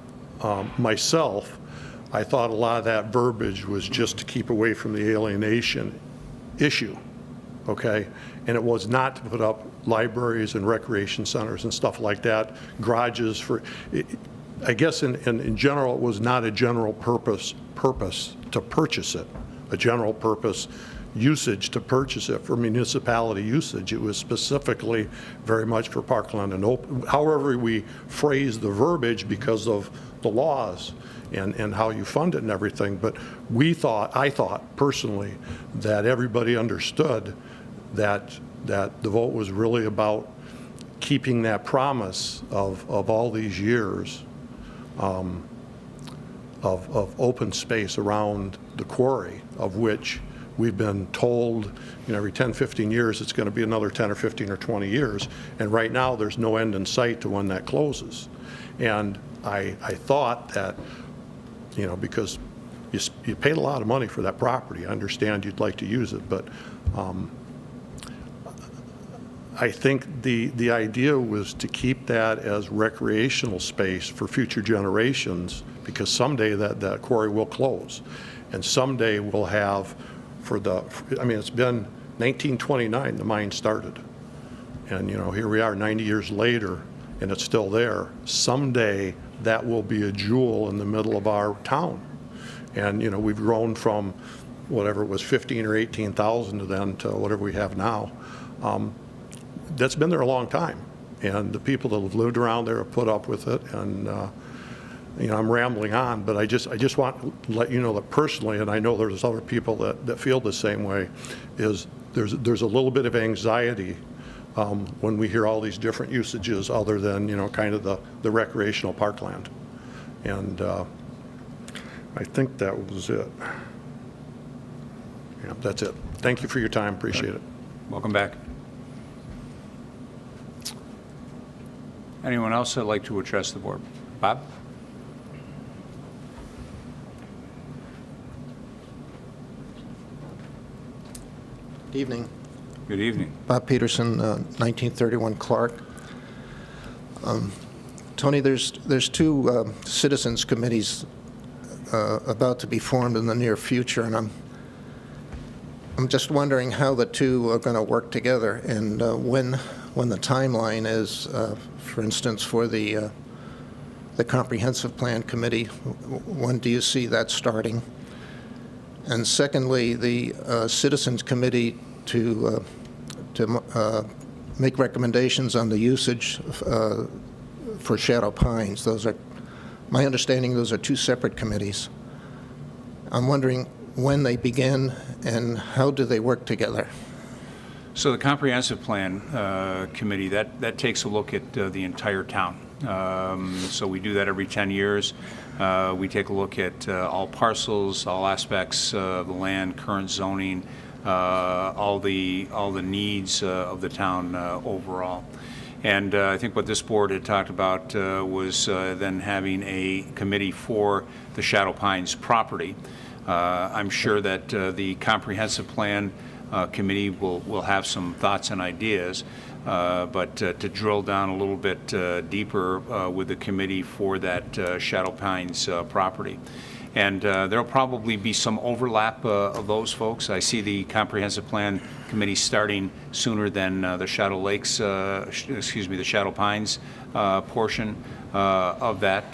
myself, I thought a lot of that verbiage was just to keep away from the alienation issue, okay? And it was not to put up libraries and recreation centers and stuff like that, garages for, I guess in general, it was not a general purpose to purchase it, a general purpose usage to purchase it for municipality usage. It was specifically very much for parkland and open, however we phrase the verbiage because of the laws and how you fund it and everything. But I thought personally that everybody understood that the vote was really about keeping that promise of all these years of open space around the quarry, of which we've been told, every 10, 15 years it's going to be another 10 or 15 or 20 years. And right now there's no end in sight to when that closes. And I thought that, because you paid a lot of money for that property. I understand you'd like to use it, but I think the idea was to keep that as recreational space for future generations, because someday that quarry will close. And someday we'll have it's been 1929 the mine started. And, here we are 90 years later, and it's still there. Someday that will be a jewel in the middle of our town. And, we've grown from whatever it was, 15 or 18,000 to then to whatever we have now. That's been there a long time. And the people that have lived around there have put up with it. And, I'm rambling on, but I just want to let you know that personally, and I know there's other people that feel the same way, is there's a little bit of anxiety when we hear all these different usages other than, kind of the recreational parkland. And I think that was it. Yeah, that's it. Thank you for your time. Appreciate it. Welcome back. Anyone else that'd like to address the board? Bob? Good evening. Good evening. Bob Peterson, 1931 Clark. Tony, there's two citizens committees about to be formed in the near future, and I'm just wondering how the two are going to work together, and when the timeline is, for instance, for the Comprehensive Plan Committee. When do you see that starting? And secondly, the Citizens Committee to make recommendations on the usage for shadow pines. Those are, my understanding, those are two separate committees. I'm wondering when they begin and how do they work together? So the Comprehensive Plan Committee, that takes a look at the entire town. So we do that every 10 years. We take a look at all parcels, all aspects of the land, current zoning, all the needs of the town overall. And I think what this board had talked about was then having a committee for the Shadow Pines property. I'm sure that the Comprehensive Plan Committee will have some thoughts and ideas, but to drill down a little bit deeper with the committee for that Shadow Pines property. And there'll probably be some overlap of those folks. I see the Comprehensive Plan Committee starting sooner than the Shadow Lakes, the Shadow Pines portion of that,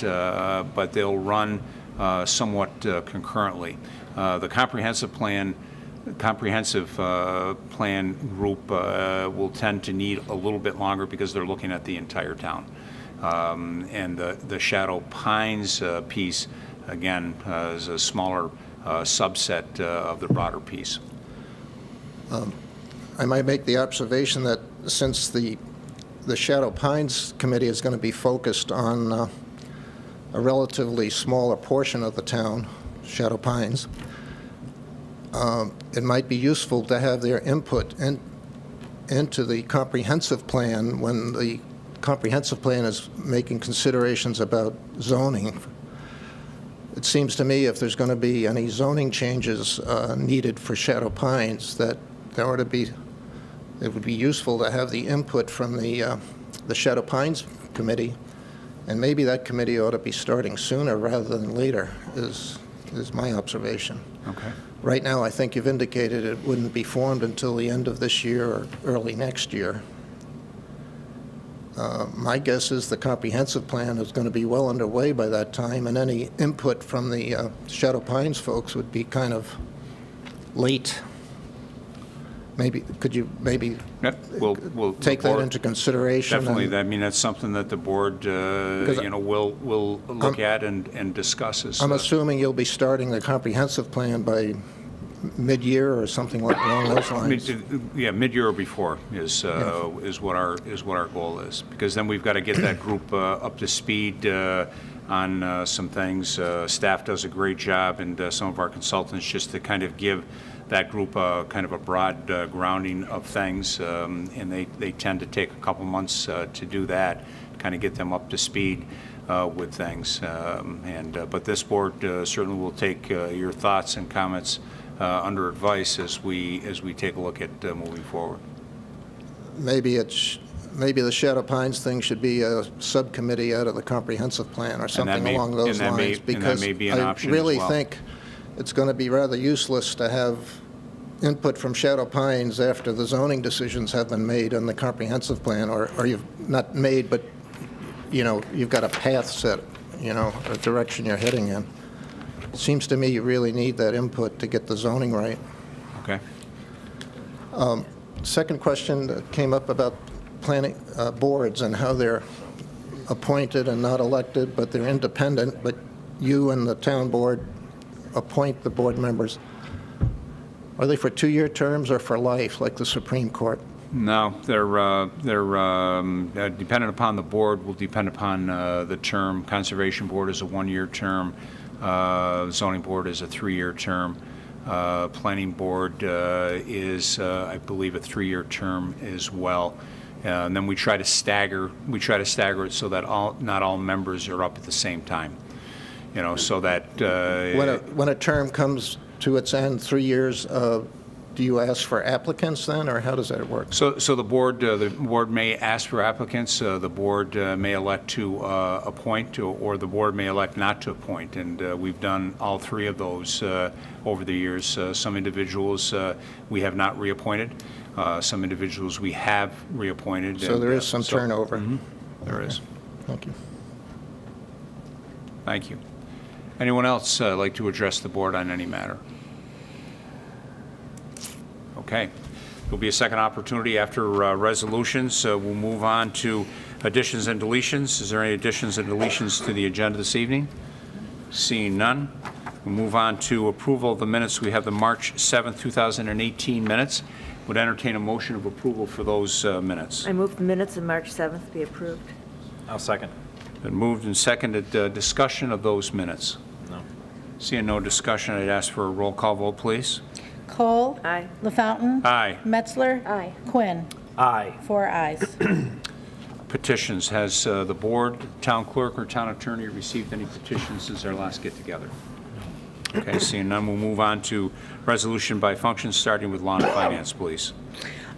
but they'll run somewhat concurrently. The Comprehensive Plan group will tend to need a little bit longer because they're looking at the entire town. And the Shadow Pines piece, again, is a smaller subset of the broader piece. I might make the observation that since the Shadow Pines Committee is going to be focused on a relatively smaller portion of the town, Shadow Pines, it might be useful to have their input into the comprehensive plan when the comprehensive plan is making considerations about zoning. It seems to me if there's going to be any zoning changes needed for Shadow Pines, that it would be useful to have the input from the Shadow Pines Committee, and maybe that committee ought to be starting sooner rather than later, is my observation. Okay. Right now, I think you've indicated it wouldn't be formed until the end of this year or early next year. My guess is the comprehensive plan is going to be well underway by that time, and any input from the Shadow Pines folks would be kind of late. Maybe, could you maybe We'll take that into consideration? Definitely. I mean, that's something that the board, will look at and discuss. I'm assuming you'll be starting the comprehensive plan by mid-year or something along those lines. Mid-year or before is what our goal is, because then we've got to get that group up to speed on some things. Staff does a great job, and some of our consultants, just to kind of give that group kind of a broad grounding of things, and they tend to take a couple months to do that, kind of get them up to speed with things. But this board certainly will take your thoughts and comments under advice as we take a look at moving forward. Maybe the Shadow Pines thing should be a subcommittee out of the comprehensive plan or something along those lines, because I really think it's going to be rather useless to have input from Shadow Pines after the zoning decisions have been made on the comprehensive plan, or you've not made, but you've got a path set, a direction you're heading in. It seems to me you really need that input to get the zoning right. Okay. Second question that came up about planning boards and how they're appointed and not elected, but they're independent, but you and the town board appoint the board members. Are they for 2-year terms or for life, like the Supreme Court? No, they're dependent upon the board, will depend upon the term. Conservation Board is a 1-year term. Zoning Board is a 3-year term. Planning Board is, I believe, a 3-year term as well. And then we try to stagger it so that not all members are up at the same time. So that when a term comes to its end, 3 years, do you ask for applicants then, or how does that work? So the board may ask for applicants, the board may elect to appoint, or the board may elect not to appoint, and we've done all three of those over the years. Some individuals we have not reappointed, some individuals we have reappointed. So there is some turnover. There is. Thank you. Thank you. Anyone else like to address the board on any matter? Okay. There'll be a second opportunity after resolutions. We'll move on to additions and deletions. Is there any additions and deletions to the agenda this evening? Seeing none, we'll move on to approval of the minutes. We have the March 7th, 2018 minutes. Would entertain a motion of approval for those minutes. I move the minutes of March 7th be approved. I'll second. Been moved and seconded. Discussion of those minutes. No. Seeing no discussion, I'd ask for a roll call vote, please. Cole. Aye. LaFountain. Aye. Metzler. Aye. Quinn. Aye. 4 ayes. Petitions. Has the board, town clerk, or town attorney received any petitions since our last get-together? Okay, seeing none, we'll move on to resolution by function, starting with law and finance, please.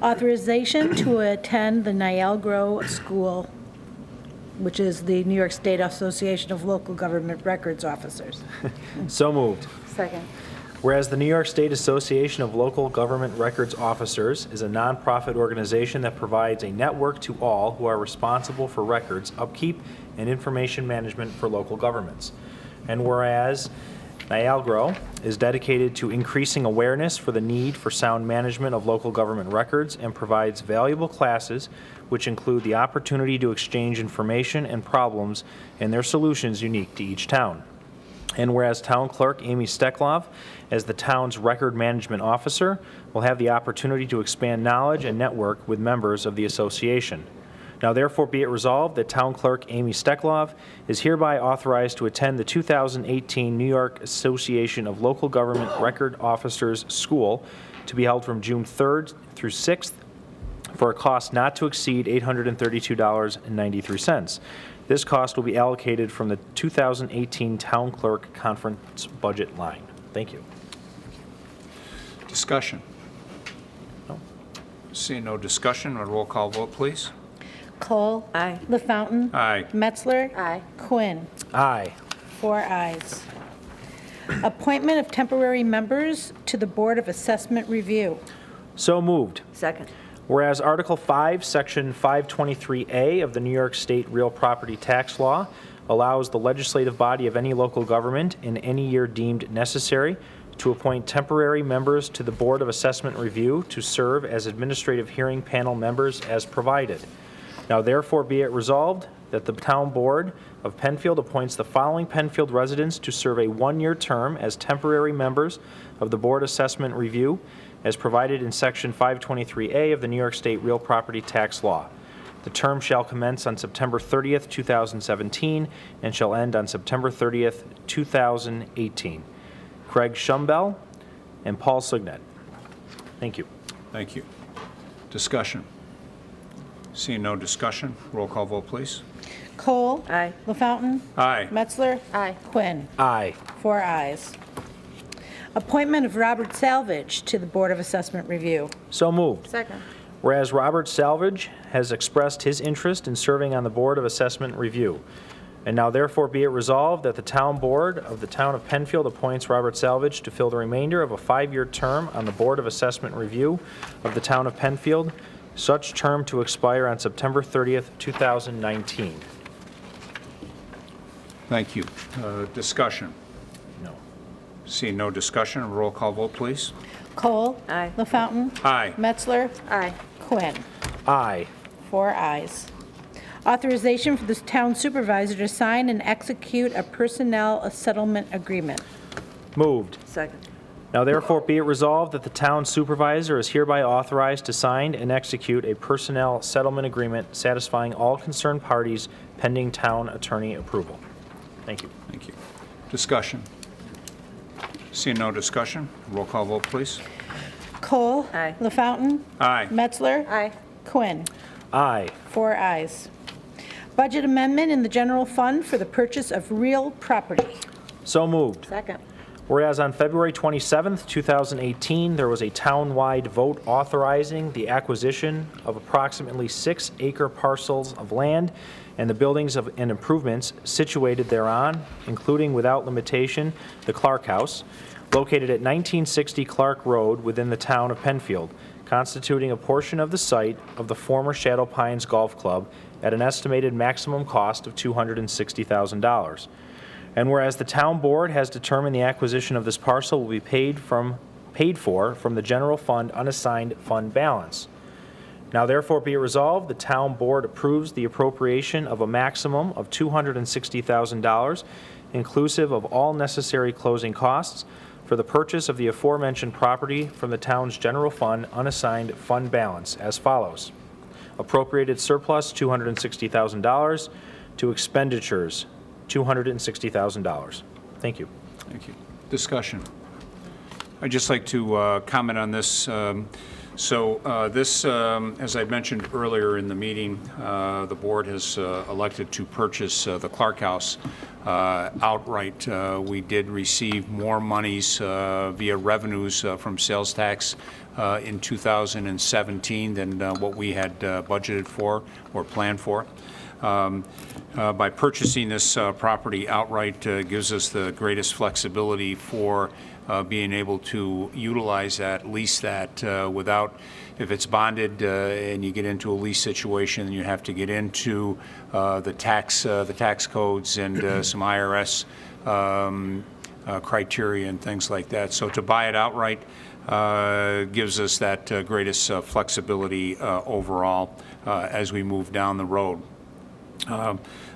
Authorization to attend the Niagara School, which is the New York State Association of Local Government Records Officers. So moved. Second. Whereas the New York State Association of Local Government Records Officers is a nonprofit organization that provides a network to all who are responsible for records, upkeep, and information management for local governments. And whereas Niagara is dedicated to increasing awareness for the need for sound management of local government records and provides valuable classes which include the opportunity to exchange information and problems and their solutions unique to each town. And whereas Town Clerk Amy Steklov, as the town's record management officer, will have the opportunity to expand knowledge and network with members of the association. Now therefore be it resolved that Town Clerk Amy Steklov is hereby authorized to attend the 2018 New York Association of Local Government Record Officers School to be held from June 3rd through 6th for a cost not to exceed $832.93. This cost will be allocated from the 2018 Town Clerk Conference budget line. Thank you. Discussion. No. Seeing no discussion, a roll call vote, please. Cole. Aye. LaFountain. Aye. Metzler. Aye. Quinn. Aye. 4 ayes. Appointment of temporary members to the Board of Assessment Review. So moved. Second. Whereas Article 5, Section 523A of the New York State Real Property Tax Law allows the legislative body of any local government in any year deemed necessary to appoint temporary members to the Board of Assessment Review to serve as administrative hearing panel members as provided. Now therefore be it resolved that the Town Board of Penfield appoints the following Penfield residents to serve a 1-year term as temporary members of the Board Assessment Review as provided in Section 523A of the New York State Real Property Tax Law. The term shall commence on September 30th, 2017, and shall end on September 30th, 2018. Craig Schumbel and Paul Signet. Thank you. Thank you. Discussion. Seeing no discussion, roll call vote, please. Cole. Aye. LaFountain. Aye. Metzler. Aye. Quinn. Aye. 4 ayes. Appointment of Robert Salvage to the Board of Assessment Review. So moved. Second. Whereas Robert Salvage has expressed his interest in serving on the Board of Assessment Review. And now therefore be it resolved that the Town Board of the Town of Penfield appoints Robert Salvage to fill the remainder of a 5-year term on the Board of Assessment Review of the Town of Penfield, such term to expire on September 30th, 2019. Thank you. Discussion. No. Seeing no discussion, a roll call vote, please. Cole. Aye. LaFountain. Aye. Metzler. Aye. Quinn. Aye. 4 ayes. Authorization for the town supervisor to sign and execute a personnel settlement agreement. Moved. Second. Now therefore be it resolved that the town supervisor is hereby authorized to sign and execute a personnel settlement agreement satisfying all concerned parties pending town attorney approval. Thank you. Thank you. Discussion. Seeing no discussion, roll call vote, please. Cole. Aye. LaFountain. Aye. Metzler. Aye. Quinn. Aye. 4 ayes. Budget amendment in the general fund for the purchase of real property. So moved. Second. Whereas on February 27th, 2018, there was a town-wide vote authorizing the acquisition of approximately 6-acre parcels of land and the buildings and improvements situated thereon, including without limitation the Clark House, located at 1960 Clark Road within the town of Penfield, constituting a portion of the site of the former Shadow Pines Golf Club at an estimated maximum cost of $260,000. And whereas the town board has determined the acquisition of this parcel will be paid for from the general fund unassigned fund balance. Now therefore be it resolved, the town board approves the appropriation of a maximum of $260,000, inclusive of all necessary closing costs, for the purchase of the aforementioned property from the town's general fund unassigned fund balance as follows. Appropriated surplus, $260,000. To expenditures, $260,000. Thank you. Thank you. Discussion. I'd just like to comment on this. This, as I mentioned earlier in the meeting, the board has elected to purchase the Clark House outright. We did receive more monies via revenues from sales tax in 2017 than what we had budgeted for or planned for. By purchasing this property outright gives us the greatest flexibility for being able to utilize that, lease that without, if it's bonded and you get into a lease situation, then you have to get into the tax codes and some IRS criteria and things like that. So to buy it outright gives us that greatest flexibility overall as we move down the road.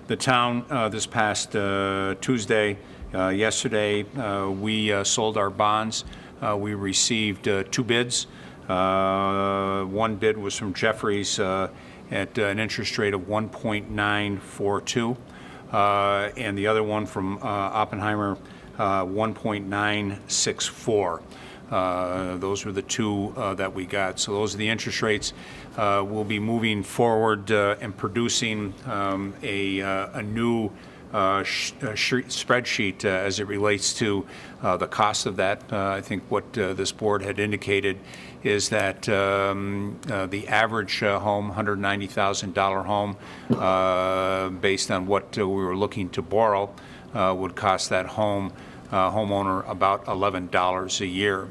The town this past Tuesday, yesterday, we sold our bonds. We received 2 bids. One bid was from Jeffries at an interest rate of 1.942, and the other one from Oppenheimer, 1.964. Those were the 2 that we got. So those are the interest rates. We'll be moving forward and producing a new spreadsheet as it relates to the cost of that. I think what this board had indicated is that the average home, $190,000 home, based on what we were looking to borrow, would cost that homeowner about $11 a year.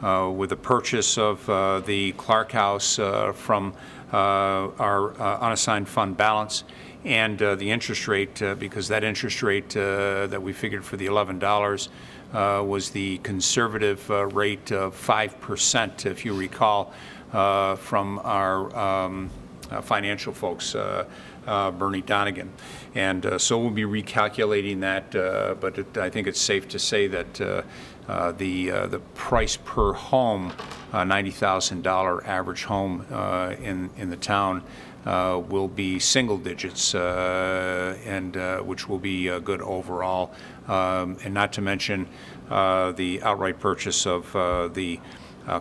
With the purchase of the Clark House from our unassigned fund balance and the interest rate, because that interest rate that we figured for the $11 was the conservative rate of 5%, if you recall, from our financial folks, Bernie Donegan. And so we'll be recalculating that, but I think it's safe to say that the price per home, $90,000 average home in the town, will be single digits, and which will be good overall, and not to mention the outright purchase of the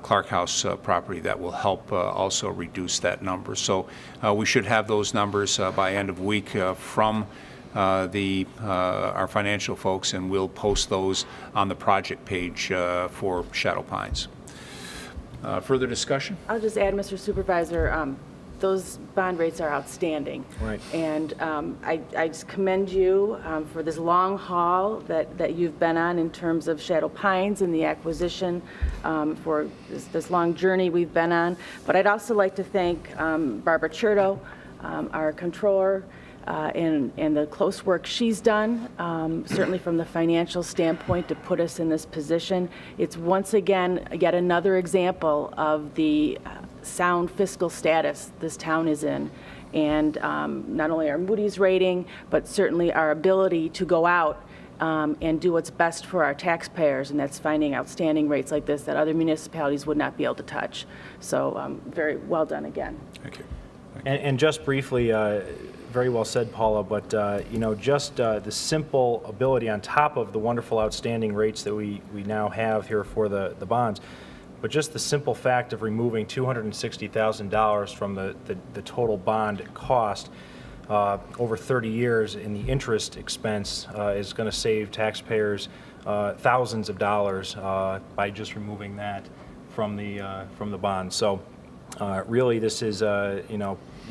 Clark House property that will help also reduce that number. So we should have those numbers by end of week from our financial folks, and we'll post those on the project page for Shadow Pines. Further discussion? I'll just add, Mr. Supervisor, those bond rates are outstanding. Right. And I just commend you for this long haul that you've been on in terms of Shadow Pines and the acquisition, for this long journey we've been on. But I'd also like to thank Barbara Cherto, our controller, and the close work she's done, certainly from the financial standpoint, to put us in this position. It's once again yet another example of the sound fiscal status this town is in, and not only our Moody's rating, but certainly our ability to go out and do what's best for our taxpayers, and that's finding outstanding rates like this that other municipalities would not be able to touch. So very well done again. Thank you. And just briefly, very well said, Paula, but just the simple ability on top of the wonderful outstanding rates that we now have here for the bonds, but just the simple fact of removing $260,000 from the total bond cost over 30 years in the interest expense is going to save taxpayers thousands of dollars by just removing that from the bond. So really, this is,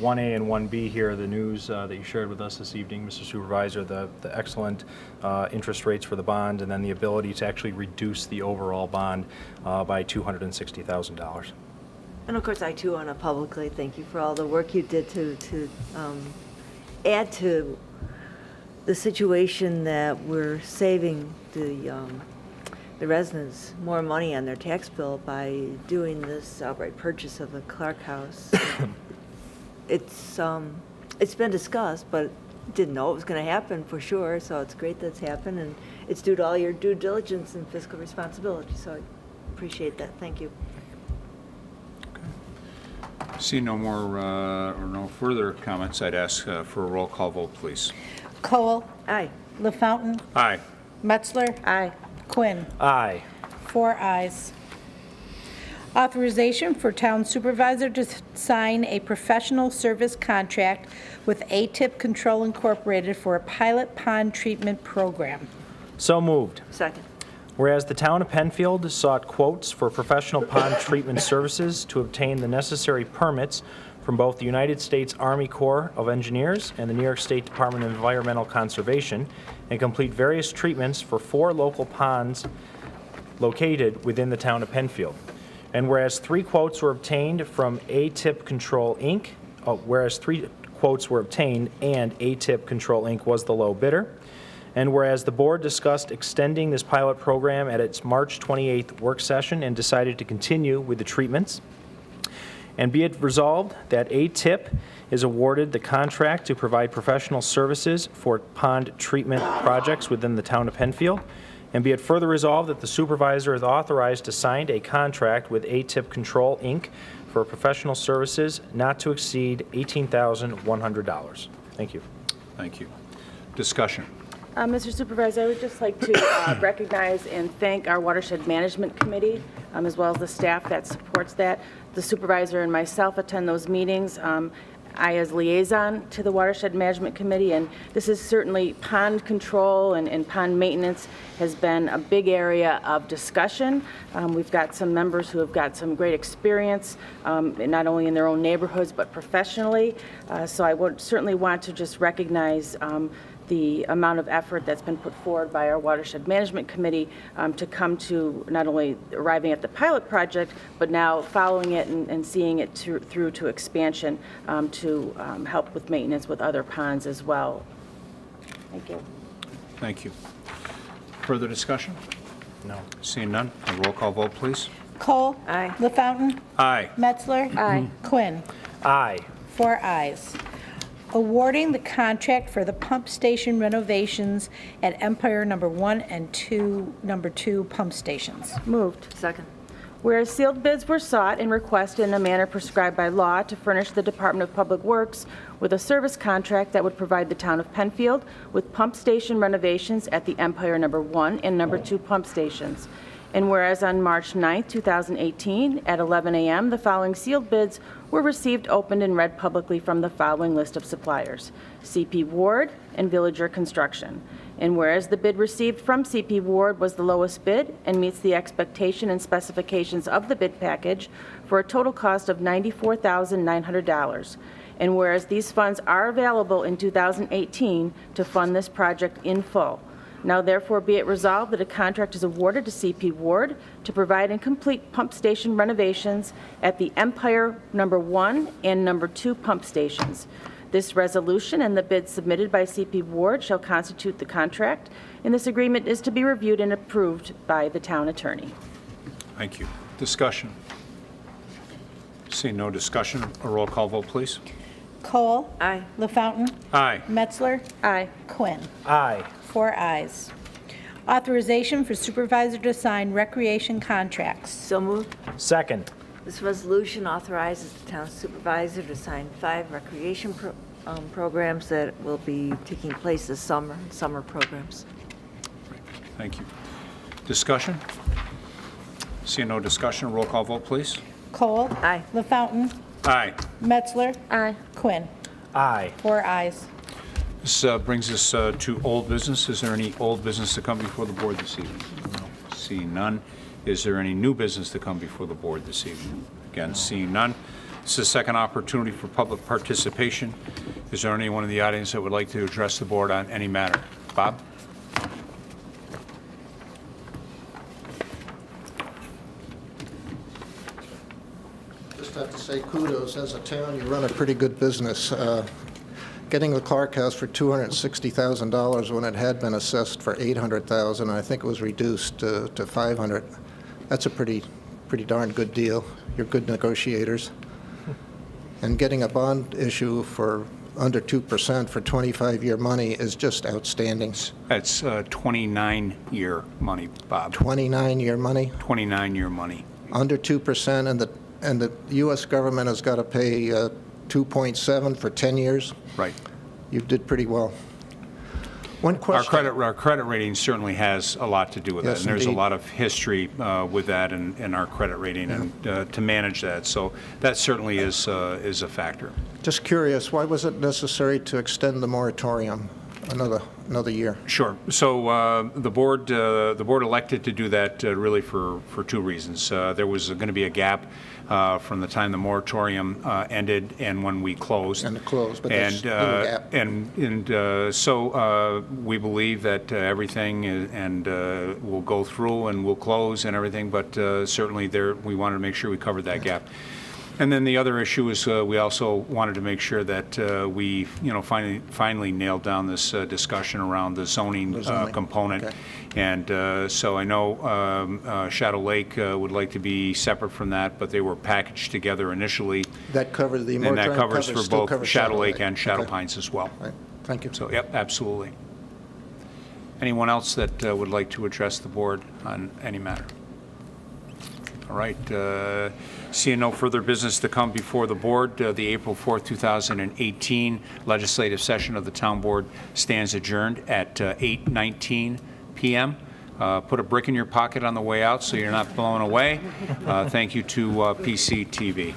1A and 1B here, the news that you shared with us this evening, Mr. Supervisor, the excellent interest rates for the bond, and then the ability to actually reduce the overall bond by $260,000. And of course, I too want to publicly thank you for all the work you did to add to the situation that we're saving the residents more money on their tax bill by doing this outright purchase of the Clark House. It's been discussed, but didn't know it was going to happen for sure, so it's great that it's happened, and it's due to all your due diligence and fiscal responsibility, so I appreciate that. Thank you. See no more or no further comments. I'd ask for a roll call vote, please. Cole. Aye. LaFountain. Aye. Metzler. Aye. Quinn. Aye. 4 ayes. Authorization for Town Supervisor to sign a professional service contract with ATIP Control Incorporated for a pilot pond treatment program. So moved. Second. Whereas the town of Penfield sought quotes for professional pond treatment services to obtain the necessary permits from both the United States Army Corps of Engineers and the New York State Department of Environmental Conservation, and complete various treatments for 4 local ponds located within the town of Penfield. And whereas 3 quotes were obtained from ATIP Control Inc., whereas 3 quotes were obtained and ATIP Control Inc. was the low bidder. And whereas the board discussed extending this pilot program at its March 28th work session and decided to continue with the treatments. And be it resolved that ATIP is awarded the contract to provide professional services for pond treatment projects within the town of Penfield. And be it further resolved that the supervisor is authorized to sign a contract with ATIP Control, Inc. for professional services not to exceed $18,100. Thank you. Thank you. Discussion. Mr. Supervisor, I would just like to recognize and thank our Watershed Management Committee, as well as the staff that supports that. The supervisor and myself attend those meetings. I as liaison to the Watershed Management Committee, and this is certainly pond control and pond maintenance has been a big area of discussion. We've got some members who have got some great experience, not only in their own neighborhoods, but professionally. So I would certainly want to just recognize the amount of effort that's been put forward by our Watershed Management Committee to come to not only arriving at the pilot project, but now following it and seeing it through to expansion to help with maintenance with other ponds as well. Thank you. Thank you. Further discussion? No. Seeing none, a roll call vote, please. Cole. Aye. LaFountain. Aye. Metzler. Aye. Quinn. Aye. 4 ayes. Awarding the contract for the pump station renovations at Empire Number 1 and Number 2 pump stations. Moved. Second. Whereas sealed bids were sought and requested in a manner prescribed by law to furnish the Department of Public Works with a service contract that would provide the town of Penfield with pump station renovations at the Empire Number 1 and Number 2 pump stations. And whereas on March 9, 2018, at 11 a.m., the following sealed bids were received, opened, and read publicly from the following list of suppliers: CP Ward and Villager Construction. And whereas the bid received from CP Ward was the lowest bid and meets the expectation and specifications of the bid package for a total cost of $94,900. And whereas these funds are available in 2018 to fund this project in full. Now therefore be it resolved that a contract is awarded to CP Ward to provide and complete pump station renovations at the Empire Number 1 and Number 2 pump stations. This resolution and the bid submitted by CP Ward shall constitute the contract, and this agreement is to be reviewed and approved by the town attorney. Thank you. Discussion. Seeing no discussion, a roll call vote, please. Cole. Aye. LaFountain. Aye. Metzler. Aye. Quinn. Aye. 4 ayes. Authorization for supervisor to sign recreation contracts. So moved. Second. This resolution authorizes the town supervisor to sign 5 recreation programs that will be taking place this summer programs. Thank you. Discussion? Seeing no discussion, roll call vote, please. Cole. Aye. LaFountain. Aye. Metzler. Aye. Quinn. Aye. 4 ayes. This brings us to old business. Is there any old business to come before the board this evening? No. Seeing none. Is there any new business to come before the board this evening? Again, seeing none. This is a second opportunity for public participation. Is there anyone in the audience that would like to address the board on any matter? Bob? Just have to say kudos. As a town, you run a pretty good business. Getting the Clark House for $260,000 when it had been assessed for $800,000, I think it was reduced to $500,000. That's a pretty darn good deal. You're good negotiators. And getting a bond issue for under 2% for 25-year money is just outstanding. That's 29-year money, Bob. 29-year money? 29-year money. Under 2%, and the U.S. government has got to pay 2.7 for 10 years. Right. You did pretty well. One question. Our credit rating certainly has a lot to do with that. Yes, And there's a indeed. lot of history with that and our credit rating and to manage that. So that certainly is a factor. Just curious, why was it necessary to extend the moratorium another year? Sure. So the board elected to do that really for two reasons. There was going to be a gap from the time the moratorium ended and when we closed. And closed, but there's still a gap. So we believe that everything will go through and we'll close and everything, but certainly we wanted to make sure we covered that gap. And then the other issue is we also wanted to make sure that we, finally nailed down this discussion around the zoning component. Okay. And so I know Shadow Lake would like to be separate from that, but they were packaged together initially. That covers the And moratorium? that covers for still both covers Shadow Lake and Shadow Okay. Pines as well. Right. Thank you. So, yep, absolutely. Anyone else that would like to address the board on any matter? All right. Seeing no further business to come before the board, the April 4th, 2018 legislative session of the town board stands adjourned at 8:19 p.m. Put a brick in your pocket on the way out so you're not blown away. Thank you to PCTV.